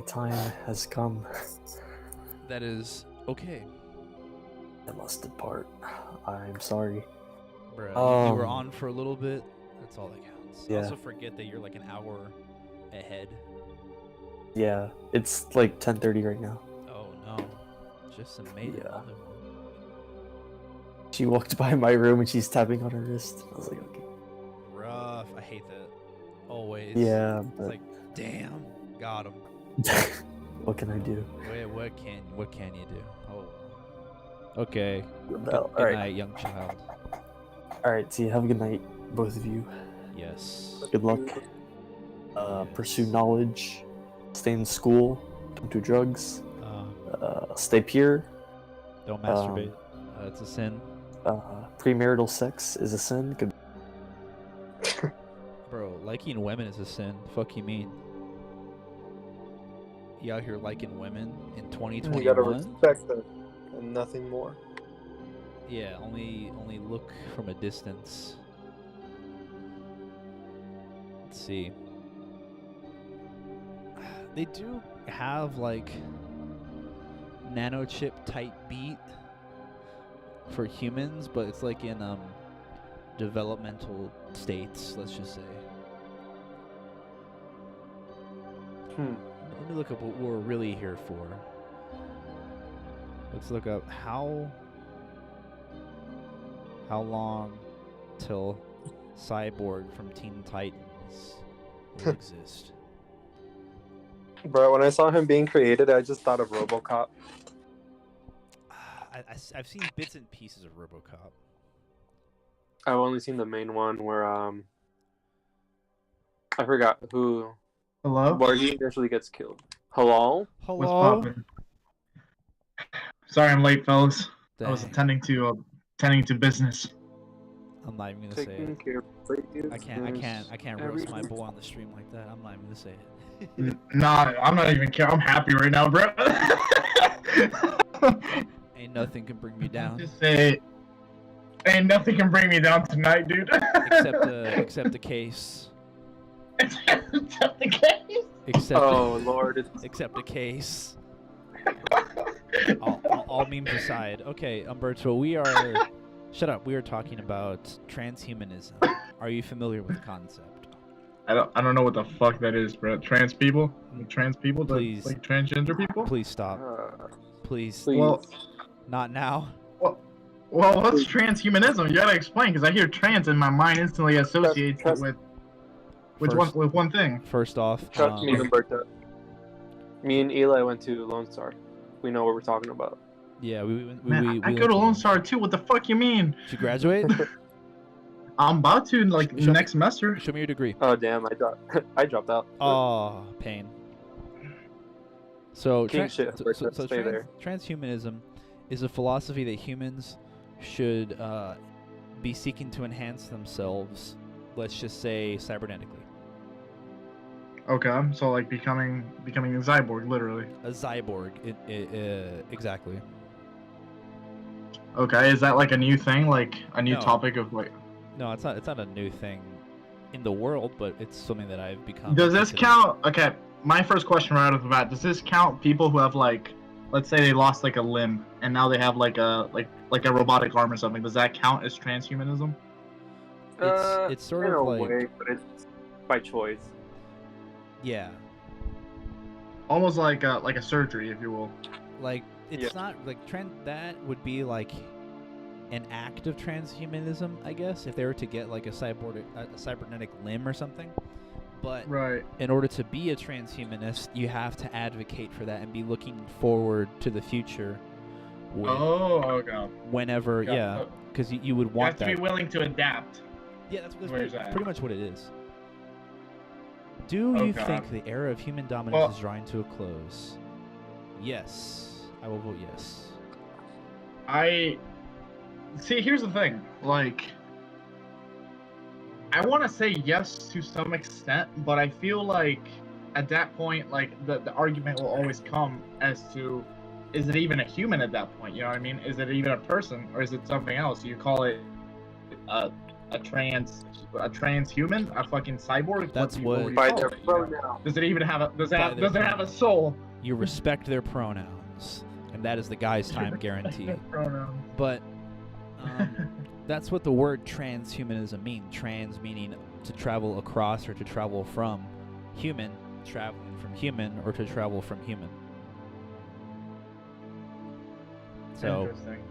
time has come. That is okay, I must depart. I'm sorry. bro. You were on for a little bit. That's all that counts. Yeah. Also, forget that you're like an hour ahead. Yeah, it's like 10:30 right now. Oh no, just a maiden. Yeah. mother. She walked by my room and she's tapping on her wrist. I was like, okay. Rough. I hate that. Always. Yeah, It's but like, damn, got him. what can I do? What can you do? Oh. Okay. Rebel. Good All right. night, young child. All right. See, have a good night, both of you. Yes. Good luck. Pursue knowledge. Stay in school. Don't do drugs. Stay pure. Don't masturbate. It's a sin. Premarital sex is a sin. Good. Bro, liking women is a sin. Fuck you mean? You out here liking women in You 2021? gotta respect them and nothing more. Yeah, only look from a distance. Let's see. They do have like nano chip type beat for humans, but it's like in developmental states, let's just say. Let me look up what we're really here for. Let's look up how long till Cyborg from Teen Titans will exist. Bro, when I saw him being created, I just thought of RoboCop. I've seen bits and pieces of RoboCop. I've only seen the main one where I forgot who. Hello? Where he initially gets killed. Hello? What's Hello? poppin'? Sorry I'm late, fellas. I was Dang. attending to business. I'm not even gonna say Taking it. care of I can't roast my boy on the stream like that. I'm not even gonna say it. Nah, I'm not even care. I'm happy right now, bro. Ain't nothing can bring me down Just say, ain't nothing can bring me down tonight, dude. except the case. Except the case. Except Oh Lord, it's except the case. All memes aside. Okay, Umberto, we are. Shut up. We are talking about transhumanism. Are you familiar with the concept? I don't know what the fuck that is, bro. Trans people? Trans people? Please. Like transgender people? Please stop. Please. please. Well, Not now. what's transhumanism? You gotta explain, because I hear trans and my mind instantly associates it with one thing. First off, Trust me, Umberto. Me and Eli went to Lone Star. We know what we're talking about. yeah, Man, I we go to Lone Star too. What the fuck you mean? Did you graduate? I'm about to like Show me- next semester. Show me your degree. Oh damn, I dropped out. Oh, pain. So, King shit, Umberto, stay there. transhumanism is a philosophy that humans should be seeking to enhance themselves, let's just say cybernetically. Okay, so like becoming a cyborg, literally. A cyborg, exactly. Okay, is that like a new thing, like a new No. topic of like? No, it's not a new thing in the world, but it's something that I've become. Does this interested in. count? Okay, my first question right off the bat: does this count people who have like, let's say they lost like a limb and now they have like a robotic arm or something? Does that count as transhumanism? It's sort in of a like way, but it's by choice. yeah, Almost like a surgery, if you will. like it's Yeah. not like that would be like an act of transhumanism, I guess, if they were to get like a cybernetic limb or something. But Right. in order to be a transhumanist, you have to advocate for that and be looking forward to the future. With Oh, okay. whenever, Got yeah, it. because you would You want have to that. be willing to adapt. Yeah, that's Where's that? pretty much what it is. Do Oh, you God. think the era of human dominance Well- is drawing to a close? Yes, I will vote yes. I see. Here's the thing. Like, I want to say yes to some extent, but I feel like at that point, like the argument will always come as to, is it even a human at that point? You know what I mean? Is it even a person, or is it something else? You call it a transhuman, a fucking cyborg? That's do what- do you By call their it, you know? pronoun. Does it even have a does it By have, their does it have a pronoun. soul? You respect their pronouns, and that is the guy's time guarantee. Pronoun. But that's what the word transhumanism means. Trans meaning to travel across or to travel from. Human, traveling from human or to travel from human. So Interesting.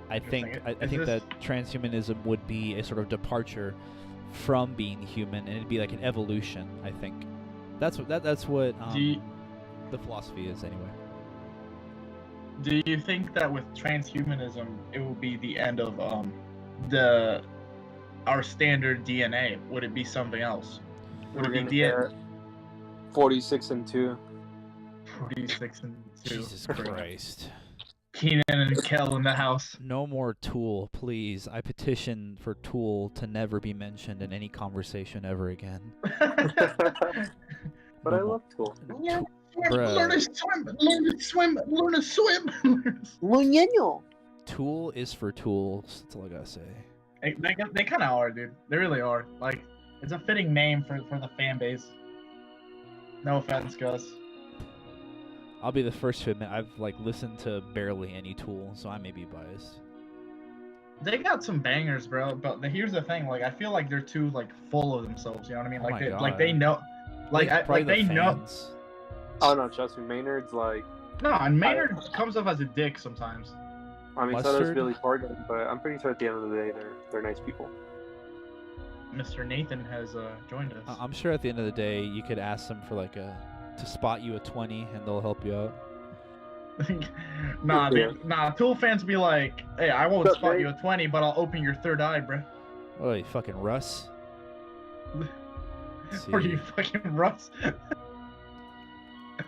I think Interesting. I Is think this- that transhumanism would be a sort of departure from being human, and it'd be like an evolution. I think that's what the philosophy is anyway. Do you think that with transhumanism, it will be the end of our standard DNA? Would it be something else? Would We're it be gonna get 46 and 2. 46 and 2? Jesus Christ. Keenan and Kel in the house. No more Tool, please. I petition for Tool to never be mentioned in any conversation ever again. But I love Tool. Learn to swim. Tool is for tools. That's all I gotta say. They kind of are, dude. They really are. Like, it's a fitting name for the fan base. No offense, Gus. I'll be the first to admit I've listened to barely any Tool, so I may be biased. They got some bangers, bro. But here's the thing: I feel like they're too full of themselves. You know what I mean? Oh my God. They know, they know. Oh no, trust me, Maynard's No, and Maynard comes off as a dick sometimes. I mean, so Mustard? does Billy Corgan, but I'm pretty sure at the end of the day they're nice people. Mr. Nathan has joined us. I'm sure at the end of the day you could ask them for to spot you a 20 and they'll help you out. Nah, Tool fans be like, hey, I won't spot you a 20, but I'll open your third eye, bro. Oh, you fucking Russ. Or you fucking Russ.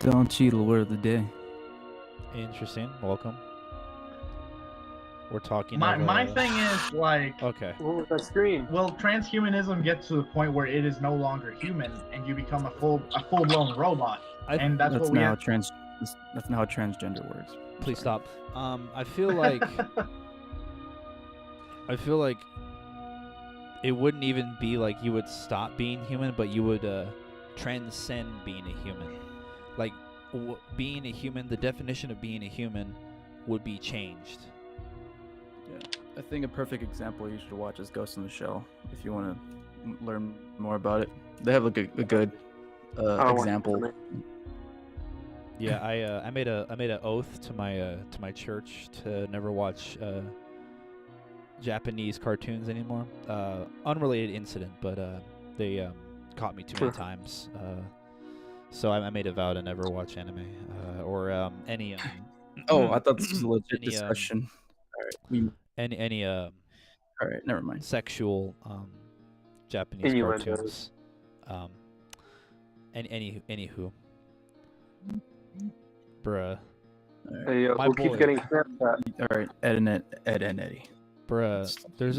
Don't cheat, the word of the day. Interesting. Welcome. We're talking. My thing is Okay. What was that screen? will transhumanism get to the point where it is no longer human and you become a full-blown robot? And that's what we have. That's not how transgender works. Please stop. I feel like it wouldn't even be you would stop being human, but you would transcend being a human. Being a human, the definition of being a human would be changed. Yeah, I think a perfect example you should watch is Ghost in the Shell if you want to learn more about it. They have a good example. Yeah, I made an oath to my church to never watch Japanese cartoons anymore. Unrelated incident, but they caught me too many times. So I made a vow to never watch anime or any. Oh, I thought this was a legit discussion. All right, any all right, never mind. sexual Japanese cartoons. Anywho. Bruh. Hey, who keeps getting Snapchat? All right, Ed and Eddie. Bruh, there's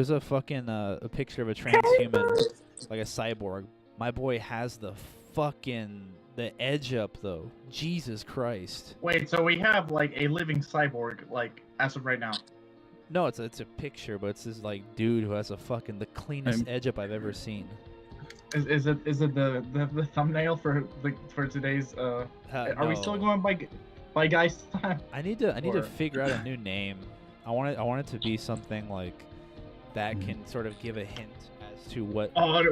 a fucking a picture of a transhuman, like a cyborg. My boy has the edge up though. Jesus Christ. Wait, so we have a living cyborg as of right now? No, it's a picture, but it's this dude who has the cleanest edge up I've ever seen. Is it the thumbnail for today's? Are we still going by guys time? I need to figure out a new name. I want it to be something that can sort of give a hint as to what. Oh,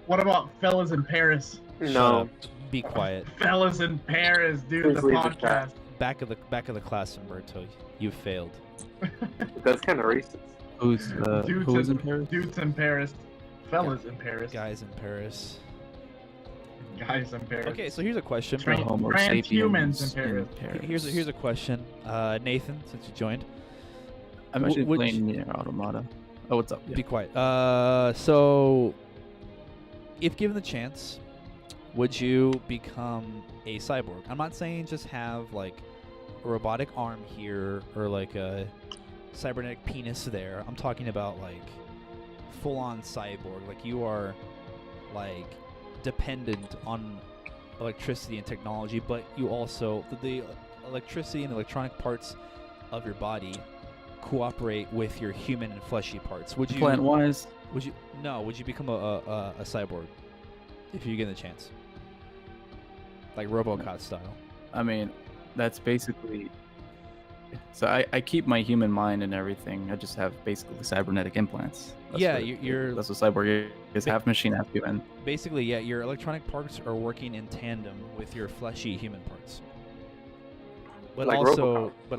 what about Fellas in Paris? No. Be quiet. Fellas in Paris, dude. Please The leave the podcast. Back of the class, Umberto. You failed. That's kind of racist. Who's in Paris? Dudes in Paris. Fellas in Paris. Guys in Paris. Guys in Paris. Okay, so here's a question. Homo Transhumans sapiens in Paris. Here's a question. Nathan, since you joined. I'm actually Would playing Nier Automata. Oh, what's up? Yeah. Be quiet. So, if given the chance, would you become a cyborg? I'm not saying just have a robotic arm here or a cybernetic penis there. I'm talking about full-on cyborg. You are dependent on electricity and technology, but you also the electricity and electronic parts of your body cooperate with your human and fleshy parts. Would you Plant-wise? Would you become a cyborg if you get the chance? RoboCop style. I mean, that's basically. So I keep my human mind and everything. I just have basically cybernetic implants. That's that's what cyborg is. Half machine, half human. Basically, yeah. Your electronic parts are working in tandem with your fleshy human parts. But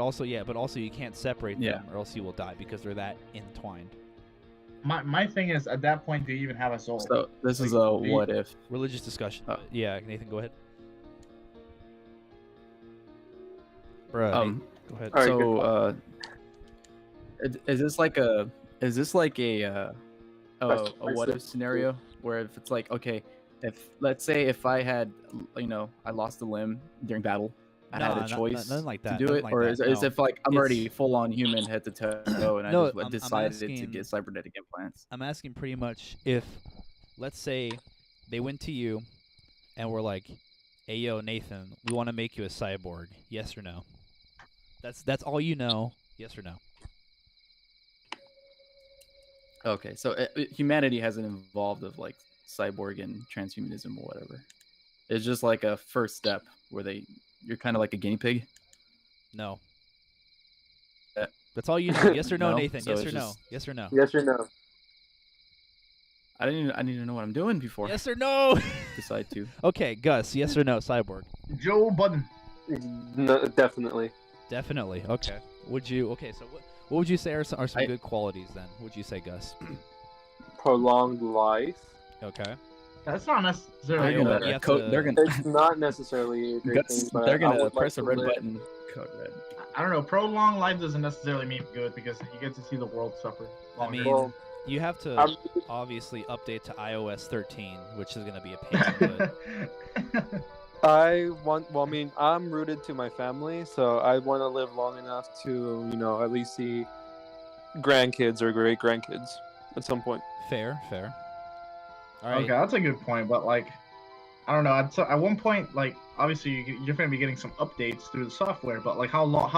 also you can't separate them, or else you will die because they're that entwined. My thing is, at that point, do you even have a soul? So this is a what if religious discussion. Yeah, Nathan, go ahead. Bruh, go ahead. All right, So is this like a what if scenario where if it's like, okay, if let's say if I had, I lost a limb during battle, I had a choice nothing like that, to do it, like or that, is no. if like I'm already full on human head to toe and No, I just decided to get cybernetic implants? I'm asking pretty much if, let's say, they went to you and were like, "Hey, yo, Nathan, we want to make you a cyborg. Yes or no?" That's all you know. Yes or no? Okay, so humanity hasn't evolved of like cyborg and transhumanism or whatever. It's just like a first step where you're kind of like a guinea pig. No. That's all you know. Yes or no, No? Nathan? So Yes it's or no? just- Yes or no? Yes or no? I need to know what I'm doing before Yes or no? I decide to. Okay, Gus. Yes or no? Cyborg. Joe Budden. No, definitely. Definitely. Okay. Would you? Okay. So what would you say are some good qualities then? Would you say, Gus? Prolonged life. Okay. That's not necessarily. I know, good. but you have to- They're gonna It's not necessarily a great thing, but they're I gonna would press like a to red live- button. Code red. I don't know. Prolonged life doesn't necessarily mean good because you get to see the world suffer. I longer. mean, Well, you have to I'm- obviously update to iOS 13, which is going to be a pain. But I'm rooted to my family, so I want to live long enough to, at least see grandkids or great grandkids at some point. fair. All right. Okay, that's a good point, but like, I don't know. At one point, like, obviously you're going to be getting some updates through the software, but like, how long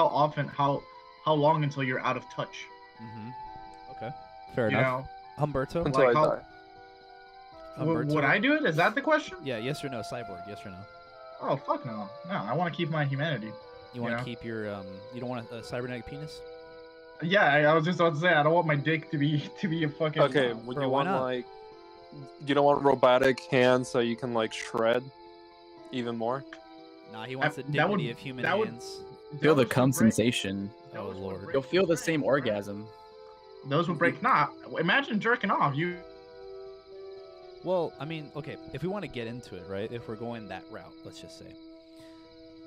until you're out of touch? Okay. Fair You enough. know, Humberto. Until Like I how- die. Humberto. would I do it? Is that the question? Yeah. Yes or no? Cyborg. Yes or no? Oh fuck no! No, I want to keep my humanity. You want to Yeah. keep your You don't want a cybernetic penis? Yeah, I was just about to say I don't want my dick to be a fucking. Okay, would Bro, you why want not? you don't want robotic hands so you can shred even more? Nah, he wants the that would- dignity of human that would- hands. Feel the Those cum would break- sensation. Oh those would lord. break You'll feel the human same hands, right? orgasm. Those would break. Nah, imagine jerking off. Well, I mean, okay, if we want to get into it, right? If we're going that route, let's just say,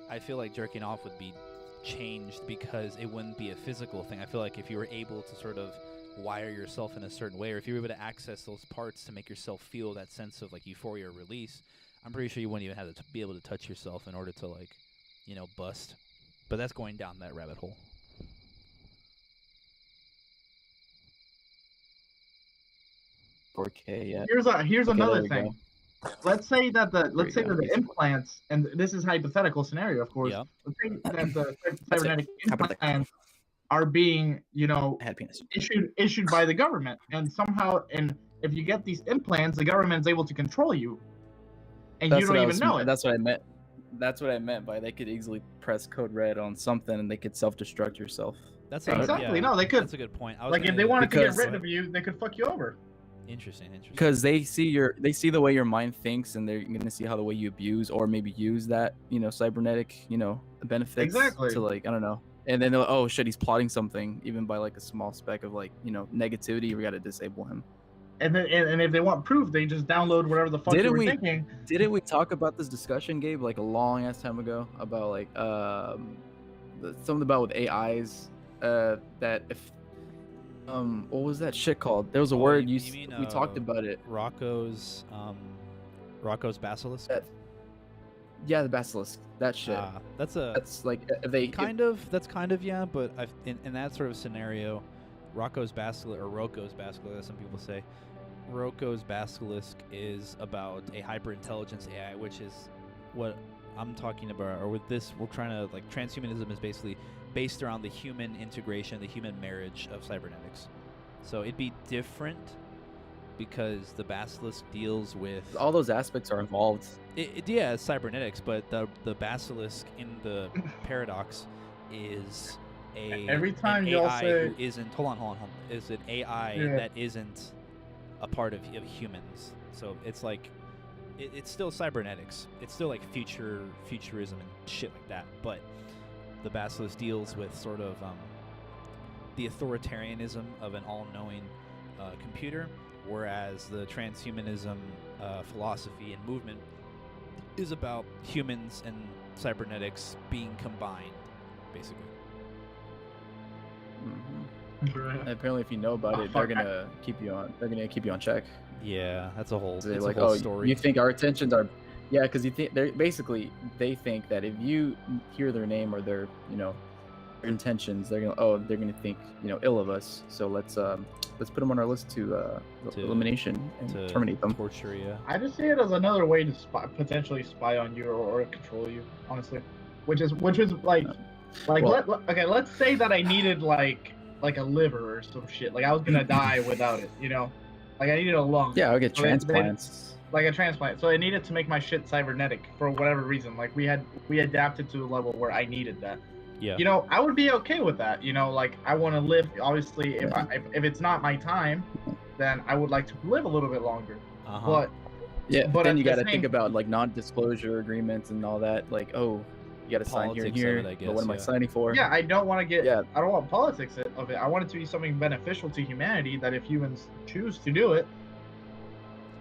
I feel like jerking off would be changed because it wouldn't be a physical thing. I feel like if you were able to sort of wire yourself in a certain way, or if you were able to access those parts to make yourself feel that sense of like euphoria or release, I'm pretty sure you wouldn't even have to be able to touch yourself in order to bust. But that's going down that rabbit hole. 4K, yeah. Here's Okay, another there we thing. go. Let's say that the go. implants, and this is hypothetical scenario, of course. Yeah. Let's say that the cybernetic Hypothetical. implants are being, I had penis. issued by the government, and somehow, and if you get these implants, the government is able to control you, and you don't even know it. That's what I meant. That's what I meant by they could easily press code red on something and they could self-destruct yourself. That's Exactly. Yeah, No, they could. That's a good point. I was Like if gonna- they wanted to get because- rid of you, they could fuck you over. Interesting. Because they see the way your mind thinks, and they're gonna see how the way you abuse or maybe use that, cybernetic, benefits Exactly. to I don't know. And then they're like, oh shit, he's plotting something, even by a small speck of negativity. We got to disable him. And then, and if they want proof, they just download whatever the fuck Didn't you were we- thinking. Didn't we talk about this discussion, Gabe, a long ass time ago about something about with AIs that if what was that shit called? There was a word you we mean, talked about it. Rocco's Basilisk. Yeah, the Basilisk. That shit. That's they kind of yeah, but in that sort of scenario, Rocco's Basilisk, or Rocco's Basilisk, as some people say, Rocco's Basilisk is about a hyper-intelligence AI, which is what I'm talking about. Or with this, we're trying to transhumanism is basically based around the human integration, the human marriage of cybernetics. So it'd be different because the Basilisk deals with all those aspects are involved. Yeah, it's cybernetics, but the Basilisk in the paradox is Every time an y'all AI say- who isn't is an AI Yeah. that isn't a part of humans. So it's it's still cybernetics. It's still futurism and shit like that. But the Basilisk deals with sort of the authoritarianism of an all-knowing computer, whereas the transhumanism philosophy and movement is about humans and cybernetics being combined, basically. Apparently, if you know about it, they're gonna keep you on. They're gonna keep you on check. Yeah, that's a whole, They're it's like, a whole oh, story. you think our intentions are? Yeah, because you think they're basically they think that if you hear their name or their their intentions, they're gonna think ill of us. So let's put them on our list to elimination and to terminate them. torture, yeah. I just see it as another way to potentially spy on you or control you, honestly. Which is like Well- let's say that I needed like a liver or some shit. Like I was gonna die without it, Like I needed a lung. Yeah, I'll get So transplants. like a transplant. So I needed to make my shit cybernetic for whatever reason. Like we adapted to a level where I needed that. Yeah. I would be okay with that. Like I want to live. Obviously, if it's not my time, then I would like to live a little bit longer. Uh-huh. But then at you the got to same- think about like non-disclosure agreements and all that. Like, oh, you got to sign here and Politics of here. it, I But what am I guess, signing for? Yeah, I don't want to get. Yeah. I don't want politics of it. I want it to be something beneficial to humanity. That if humans choose to do it,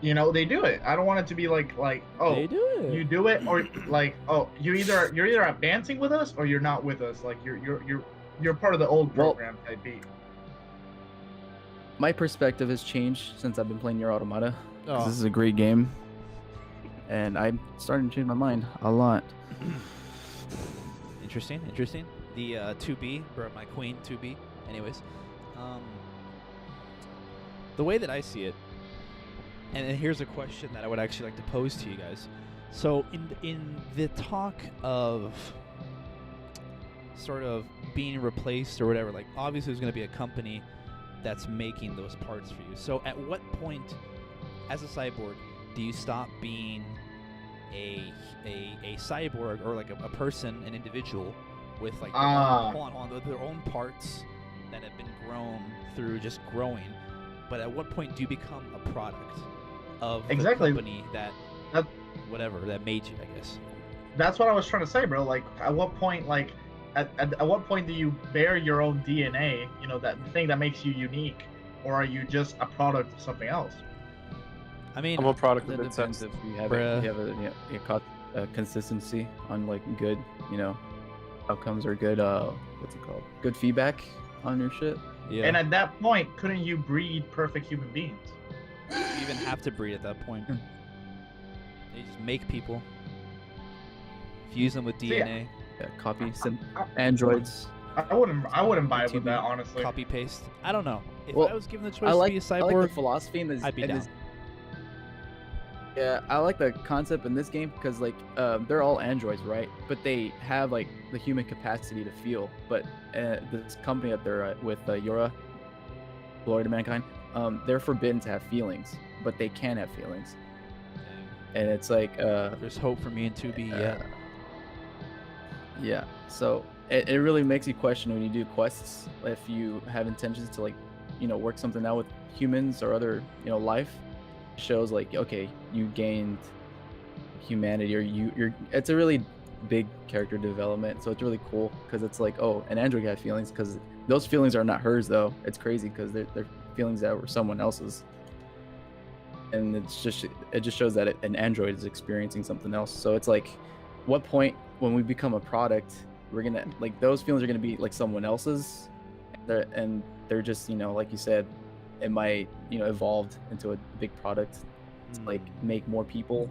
they do it. I don't want it to be like oh, They do it. you do it, or like oh, you're either advancing with us or you're not with us. Like you're part of the old Well- program type beat. My perspective has changed since I've been playing Nier Automata. 'Cause Oh. This is a great game, and I'm starting to change my mind a lot. Interesting. The 2B, or my queen 2B. Anyways, the way that I see it, and here's a question that I would actually like to pose to you guys. So in the talk of sort of being replaced or whatever, like obviously there's going to be a company that's making those parts for you. So at what point, as a cyborg, do you stop being a cyborg or like a person, an individual with like their own, hold on, with their own parts that have been grown through just growing? But at what point do you become a product of the company that made you, I guess? That's what I was trying to say, bro. Like, at what point, like, at what point do you bear your own DNA? That thing that makes you unique, or are you just a product of something else? I mean, I'm a product It of depends incest. if you have Bruh. a consistency on like good, outcomes or good what's it called? Good feedback on your shit. yeah. And at that point, couldn't you breed perfect human beings? You even have to breed at that point. Hmm. They just make people, fuse them with DNA, Yeah, copy some androids. I wouldn't vibe with 2B. that, honestly. copy paste. I don't know. If Well, I was given the choice I like to be a I like cyborg, the philosophy in this. I'd be in down. this- Yeah, I like the concept in this game because like they're all androids, right? But they have like the human capacity to feel. But this company that they're with, Yura, Glory to Mankind, they're forbidden to have feelings, but they can have feelings. And it's like There's hope for me and 2B yet. yeah. So it really makes you question when you do quests if you have intentions to like, work something out with humans or other, life. Shows like, okay, you gained humanity, or you're. It's a really big character development, so it's really cool because it's like, oh, an android got feelings because those feelings are not hers though. It's crazy because they're feelings that were someone else's, and it just shows that an android is experiencing something else. So it's like, what point when we become a product, we're gonna like those feelings are gonna be like someone else's, and they're just like you said, it might evolved into a big product to like make more people,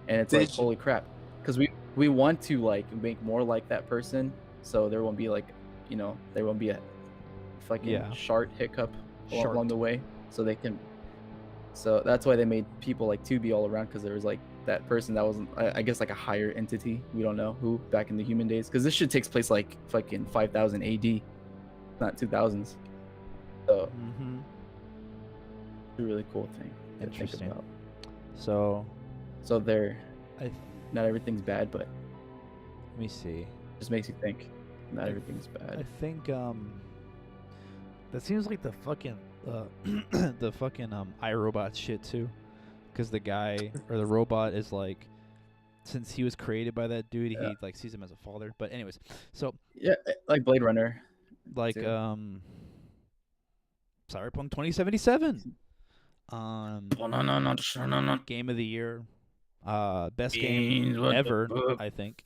and it's like, holy crap, because we want to like make more like that person, so there won't be like there won't be a fucking shart hiccup along the way, so they can. So that's why they made people like 2B all around, because there was like that person that was I guess like a higher entity, we don't know who, back in the human days, because this shit takes place like fucking 5000 AD, not 2000s. So it's a really cool thing to think Interesting. about. So they're I not everything's bad, but let me see. it just makes you think not everything's I bad. think that seems like the fucking the fucking iRobot shit too, because the guy or the robot is like, since he was created by that dude, Yeah. he like sees him as a father. But anyways, so Yeah, like Blade Runner. like too. Cyberpunk 2077. No. Game of the year. Best game ever, I think.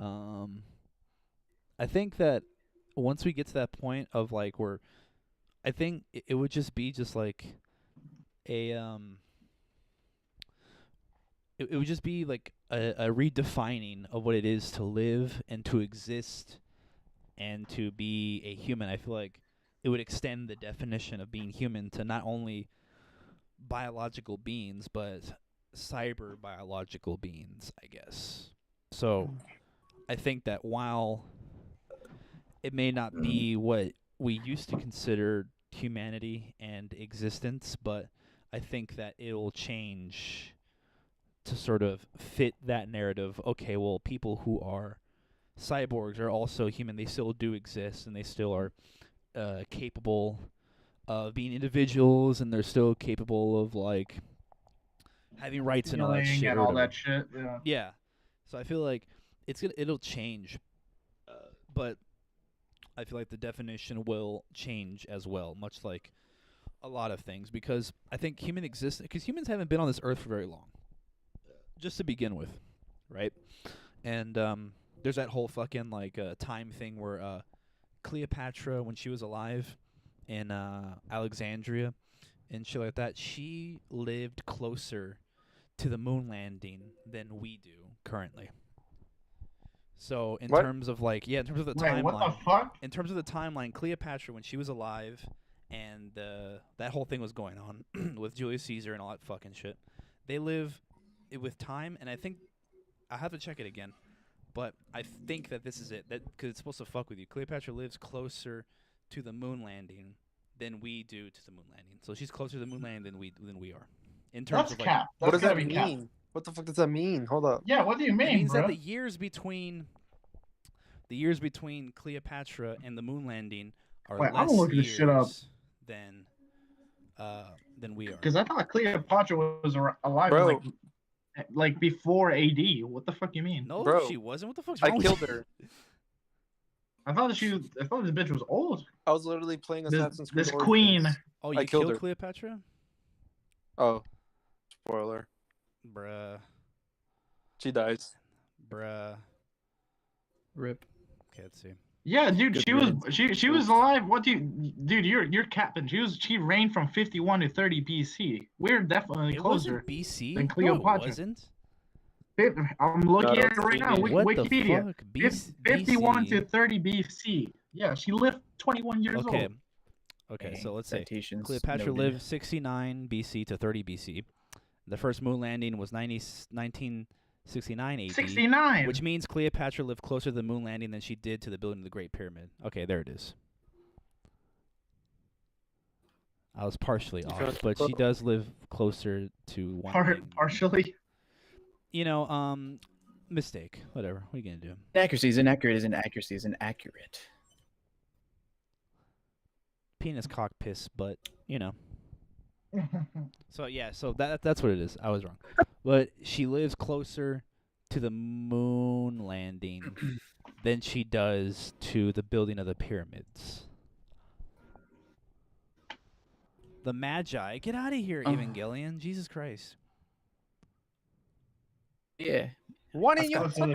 I think that once we get to that point of like I think it would just be just like a it would just be like a redefining of what it is to live and to exist and to be a human. I feel like it would extend the definition of being human to not only biological beings but cyber biological beings, I guess. So I think that while it may not be what we used to consider humanity and existence, but I think that it'll change to sort of fit that narrative. Okay, well, people who are cyborgs are also human. They still do exist, and they still are capable of being individuals, and they're still capable of like having rights and all that shit. And all that shit. Yeah. Yeah. So I feel like it'll change, but I feel like the definition will change as well, much like a lot of things, because I think because humans haven't been on this earth for very long, just to begin with, right? And there's that whole fucking like time thing where Cleopatra, when she was alive in Alexandria and shit like that, she lived closer to the moon landing than we do currently. So in terms of like, in terms of the timeline, what the fuck? In terms of the timeline, Cleopatra, when she was alive, and that whole thing was going on with Julius Caesar and all that fucking shit, they live with time, and I think I have to check it again, but I think that this is it. That because it's supposed to fuck with you. Cleopatra lives closer to the moon landing than we do to the moon landing. So she's closer to the moon landing than we are. In terms That's of like, cap. What does That's that gotta be cap. mean? What the fuck does that mean? Hold up. Yeah, what do you it mean, means bro? that the years between Cleopatra and the moon landing are Wait, I'm less gonna look this shit up. years than we are. Because I thought Cleopatra was alive Bro. like before AD. What the fuck you mean? No, Bro, she wasn't. What the fuck's I wrong killed with her. I thought this bitch was old. I was literally playing Assassin's Creed This Origins. queen. Oh, I you killed killed her. Cleopatra? Oh, spoiler. Bruh. She dies. Rip. Okay, let's see. Yeah, dude, Good she was alive. What do you, dude? You're capping. She reigned from 51 to 30 BC. We're definitely It closer wasn't BC? than No, Cleopatra. it wasn't. I'm looking No, at it right now. what What the Wikipedia. fuck? 51 BC? to 30 BC. Yeah, she lived 21 years Okay. old. Okay, Dang, so let's say citations Cleopatra noted. lived 69 BC to 30 BC. The first moon landing was 1969 AD. 69. Which means Cleopatra lived closer to the moon landing than she did to the building of the Great Pyramid. Okay, there it is. I was partially off, but she does live closer to one thing. Partially. You know, mistake. Whatever. What are you gonna do? Inaccuracy is inaccurate is inaccuracy is inaccurate. Penis cock piss, but you know. So yeah, so that's what it is. I was wrong. But she lives closer to the moon landing than she does to the building of the pyramids. The Magi, get out of here, Evangelion! Jesus Christ! Yeah. What So in your so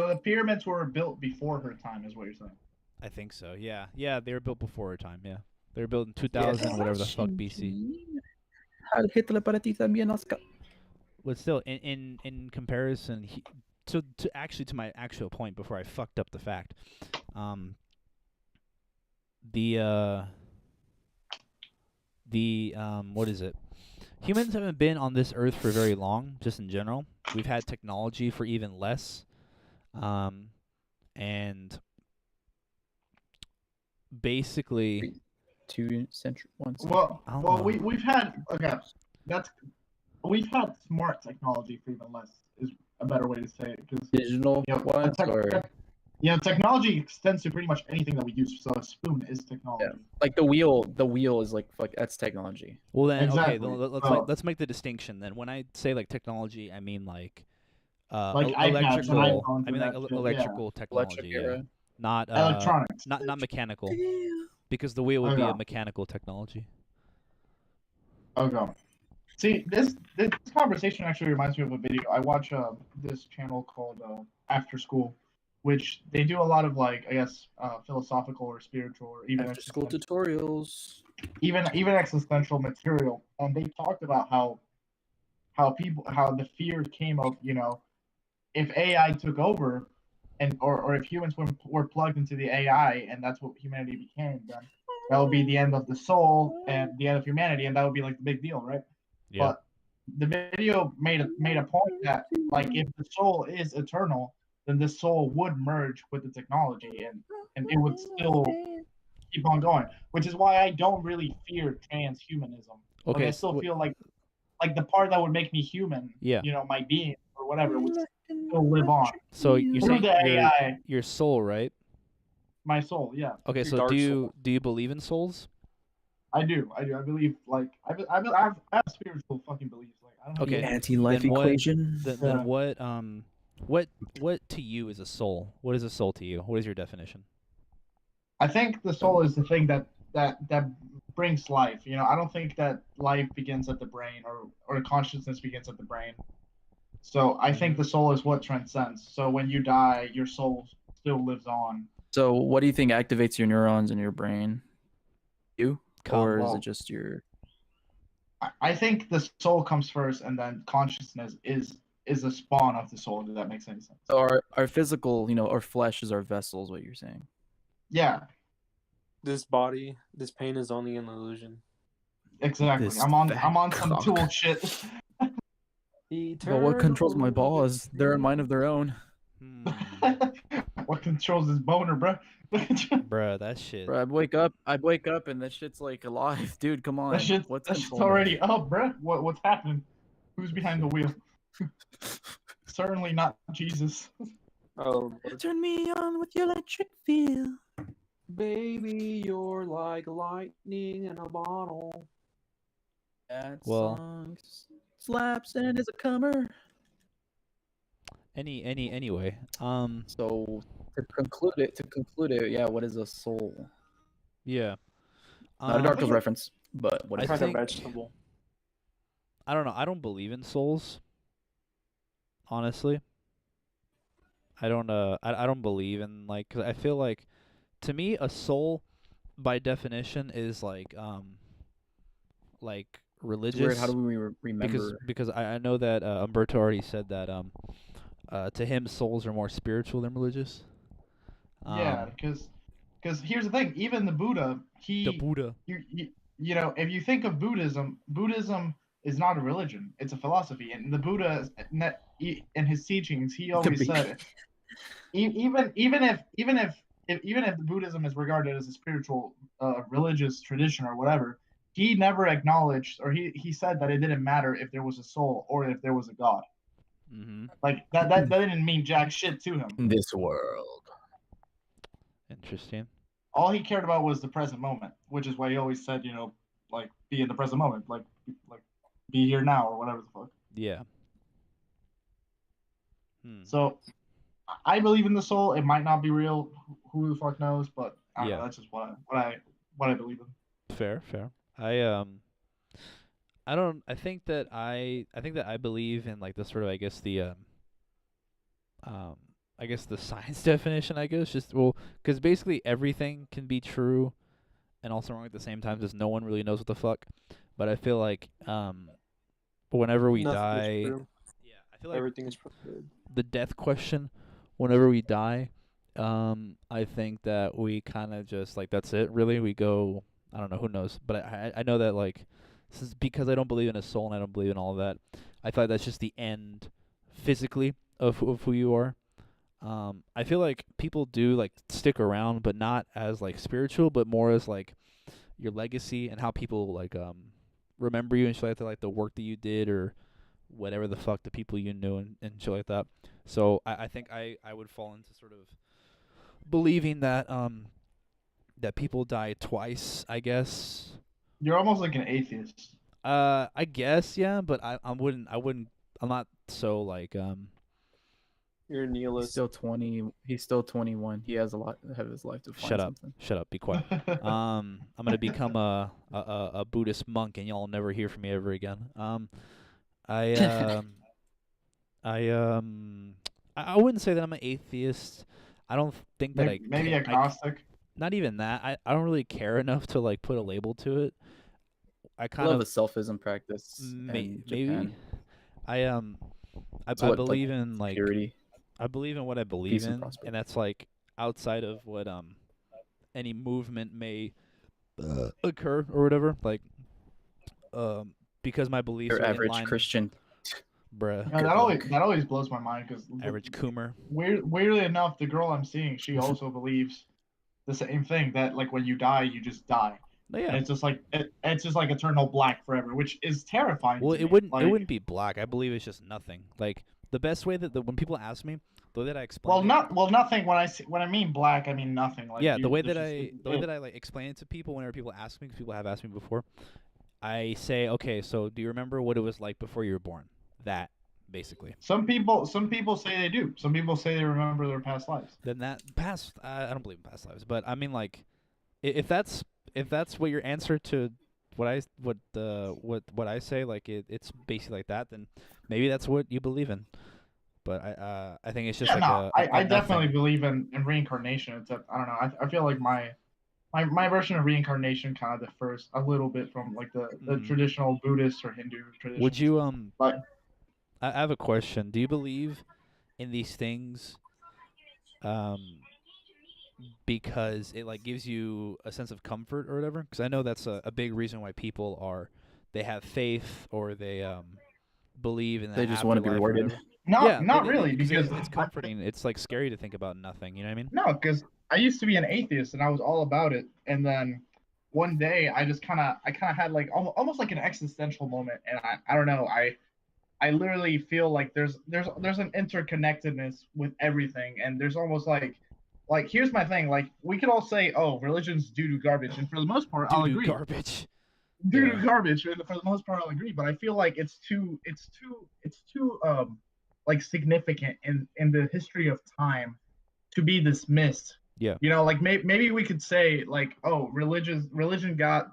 the pyramids were built before her time, is what you're saying. I think so. Yeah, yeah, they were built before her time. Yeah, they were built in 2000, whatever the fuck BC. Hitler para ti también, Oscar. But still, in comparison, to my actual point before I fucked up the fact, what is it? Humans haven't been on this earth for very long, just in general. We've had technology for even less, and basically, 2 century ones. Well, I don't know. we've had we've had smart technology for even less is a better way to say it, because Digital ones or technology extends to pretty much anything that we use. So a spoon is technology. Yeah. Like the wheel is like fuck, that's technology. well then, Exactly. okay, let's make the distinction then. When I say like technology, I mean like Like iPads and electrical. iPhones I mean and like that shit, electrical technology, Electric era. not Electronics. not mechanical. because the wheel would be a Okay. mechanical technology. Okay. See, this conversation actually reminds me of a video. I watch this channel called After School, which they do a lot of like I guess philosophical or spiritual or even After school existential, tutorials. even existential material, and they talked about how the fear came of if AI took over, and or if humans were plugged into the AI and that's what humanity became, then that would be the end of the soul and the end of humanity, and that would be like the big deal, right? Yeah. But the video made a point that like if the soul is eternal, then the soul would merge with the technology and it would still keep on going. Which is why I don't really fear transhumanism. Like Okay. I still feel like the part that would make me human, Yeah. my being or whatever, would still live on So you're through saying the AI, your soul, right? my soul. Yeah, Okay. Your So dark do soul. you believe in souls? I do. I believe like I have spiritual fucking beliefs. Like I don't have Okay. any- Anti-life Then what? equation. Then Yeah. what to you is a soul? What is a soul to you? What is your definition? I think the soul is the thing that brings life. I don't think that life begins at the brain or consciousness begins at the brain. So I think the soul is what transcends. So when you die, your soul still lives on. So, what do you think activates your neurons in your brain? You, or is Well, it just your? I think the soul comes first, and then consciousness is a spawn of the soul. Does that make any sense? So our physical, our flesh is our vessels. What you're saying? Yeah, This body, this pain is only an illusion. exactly. This I'm on fat some cock. tool shit. But what controls my balls? They're a mind of their own. What controls this boner, bro? Bruh, that shit. Bro, I'd wake up, and that shit's like alive, dude. Come on, That shit's controlling already up, bro. What's happening? Who's behind the wheel? Certainly not Jesus. Oh, it? Turn me on with your electric feel. baby, you're like lightning in a bottle. That Well- song slaps and is a comer. Anyway. So to conclude it, yeah. What is a soul? Yeah. Not a Dark Souls reference, but what I is Kind it? of think- vegetable. I don't know. I don't believe in souls. Honestly. I don't I don't believe in like 'cause I feel like to me a soul by definition is like religious. It's weird. How do we remember? because I know that Umberto already said that to him souls are more spiritual than religious. Yeah, because here's the thing. Even the Buddha, The Buddha. if you think of Buddhism is not a religion; it's a philosophy. And the Buddha, in his teachings, he always said, even if Buddhism is regarded as a spiritual, religious tradition or whatever, he never acknowledged or he said that it didn't matter if there was a soul or if there was a God. Mm-hmm. Like that didn't mean jack shit to him. In this world. Interesting. All he cared about was the present moment, which is why he always said, like be in the present moment, like be here now or whatever the fuck. Yeah. So I believe in the soul. It might not be real. Who the fuck knows? But I don't Yeah. know, that's just what I believe in. Fair. I don't. I think that I believe in like the sort of I guess the science definition. I guess just because basically everything can be true and also wrong at the same time, because no one really knows what the fuck. But I feel like whenever we Nothing is die, true. yeah, I feel like Everything is good. the death question, whenever we die, I think that we kind of just like that's it. Really, we go. I don't know. Who knows? But I know that like this is because I don't believe in a soul and I don't believe in all of that. I feel like that's just the end, physically, of who you are. I feel like people do like stick around, but not as like spiritual, but more as like your legacy and how people like remember you and shit like that, like the work that you did or whatever the fuck the people you knew and shit like that. So I think I would fall into sort of believing that that people die twice, I guess. You're almost like an atheist. I guess, yeah, but I wouldn't I'm not so like You're a He's nihilist. still 20. He's still 21. He has a lot of his life to find Shut up. something. Shut up. Be quiet. I'm gonna become a Buddhist monk, and y'all never hear from me ever again. I I wouldn't say that I'm an atheist. I don't think that Maybe agnostic. not even that. I don't really care enough to like put a label to it. I I kind love of a selfism practice maybe in Japan. I It's I what, believe like, in like purity. I believe in what I believe Peace and in, prosperity. and that's like outside of what any movement may occur or whatever. Like because my beliefs Your are in average line, Christian. bruh. Yeah, that always blows my mind because Average Coomer. weirdly enough, the girl I'm seeing, she also believes the same thing, that like when you die, you just die. But And yeah. it's just like eternal black forever, which is terrifying. Well, to it me. wouldn't Like, it wouldn't be black. I believe it's just nothing. Like the best way that when people ask me, the way that I explain it, nothing. When I mean black, I mean nothing. Like, yeah, the way there's that I like explain it to people whenever people ask me, because people have asked me before, I say, okay, so do you remember what it was like before you were born? That basically. Some people say they do. Some people say they remember their past lives. Then that past, I don't believe in past lives, but I mean like, if that's what your answer to what I say, like it's basically like that, then maybe that's what you believe in. But I think it's just I definitely nothing. believe in reincarnation. Except I don't know. I feel like my version of reincarnation kind of differs a little bit from like the Mhm. traditional Buddhist or Hindu tradition. Would you But I have a question. Do you believe in these things because it like gives you a sense of comfort or whatever? Because I know that's a big reason why people they have faith or they believe in the They just want to be afterlife or rewarded. whatever. not Yeah, really, because because it's comforting. It's like scary to think about nothing. You know what I mean? no, because I used to be an atheist and I was all about it, and then one day I kind of had like almost like an existential moment, and I don't know, I literally feel like there's an interconnectedness with everything, and there's almost like here's my thing, like we could all say, oh, religion's doo-doo garbage, and for the most part I'll Doo-doo agree. garbage. Doo-doo Yeah. garbage, and for the most part I'll agree, but I feel like it's too like significant in the history of time to be dismissed. Yeah. You know, like maybe we could say like, oh, religion got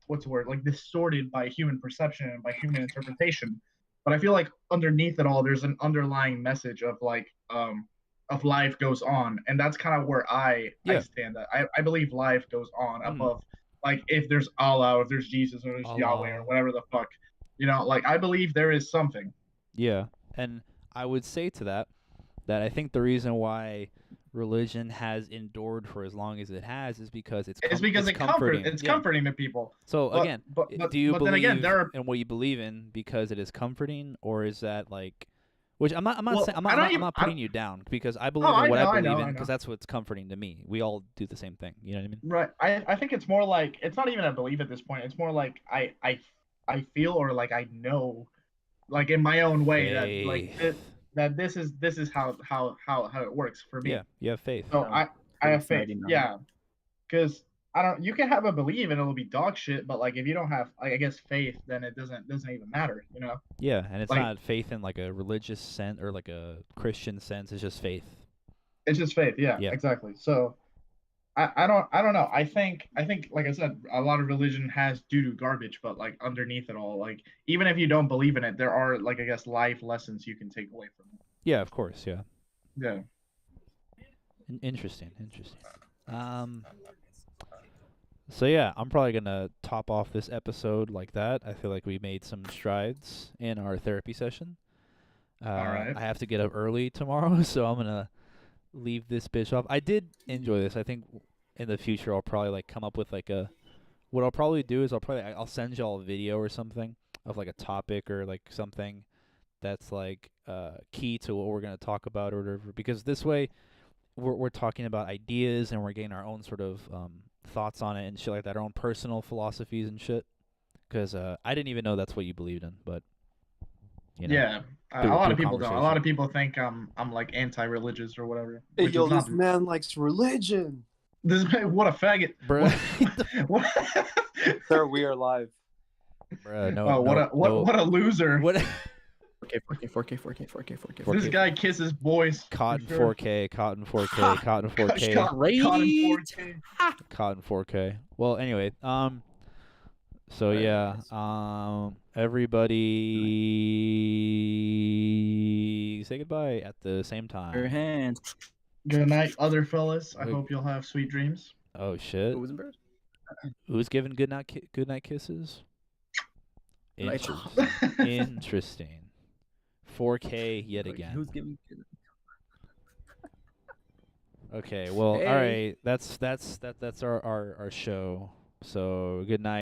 what's the word, like distorted by human perception and by human interpretation. But I feel like underneath it all, there's an underlying message of like of life goes on, and that's kind of where I stand. I believe life goes on above, like if there's Allah, or if there's Jesus, or there's Yahweh, or whatever the fuck. You know, like I believe there is something. Yeah, and I would say to that I think the reason why religion has endured for as long as it has is because it's comforting. It's comforting to people. So But- again, but do you then believe again, there are- in what you believe in because it is comforting, or is that like, which I'm not Well, saying, I don't even- not I putting don't- you down because I believe I in what know, I I believe know, in I because know. that's what's comforting to me. We all do the same thing. You know what I mean? Right. I think it's more like, it's not even a belief at this point. It's more like I feel, or like I know, like in my own way, that like Faith. that this is how it works for me. Yeah, you have faith. So Yeah, I have faith. 99. Yeah. Because I don't. You can have a belief and it'll be dog shit, but like if you don't have, like, I guess, faith, then it doesn't even matter. You know. Yeah, and it's Like- not faith in like a religious sense or like a Christian sense. It's just faith. It's just faith. Yeah. Yeah. Exactly. So. I don't know. I think like I said, a lot of religion has doo-doo garbage, but like underneath it all, like even if you don't believe in it, there are, like, I guess, life lessons you can take away from it. Yeah, of course. Yeah. Yeah. Interesting. So yeah, I'm probably gonna top off this episode like that. I feel like we made some strides in our therapy session. Alright. I have to get up early tomorrow, so I'm gonna leave this bitch off. I did enjoy this. I think in the future I'll probably like come up with like a. What I'll probably do is I'll send y'all a video or something of like a topic or like something that's like key to what we're gonna talk about or whatever. Because this way, we're talking about ideas and we're getting our own sort of thoughts on it and shit like that, our own personal philosophies and shit. Because I didn't even know that's what you believed in, but you know. Yeah. A through- lot through of people don't. A lot conversation. of people think I'm like anti-religious or whatever. Hey, which yo, is not. this man likes religion. This what a faggot, Bruh. What? Sir, we are live. Bruh, no, Oh, no, what a loser. What? 4K. This guy kisses boys. for Cotton sure. 4K, Cotton 4K, Cotton 4K, Cotton Great. 4K. Cotton 4K. Well, anyway, so Alright, yeah, guys. everybody say goodbye at the same Your time. hands. Good night, other fellas. I Wait. hope you'll have sweet dreams. Oh shit. Rosenberg? Who's giving good night kisses? Night. Interesting. Interesting. 4K yet Like, again. Who's giving? Okay, well, Hey. all right. That's our show. So good night.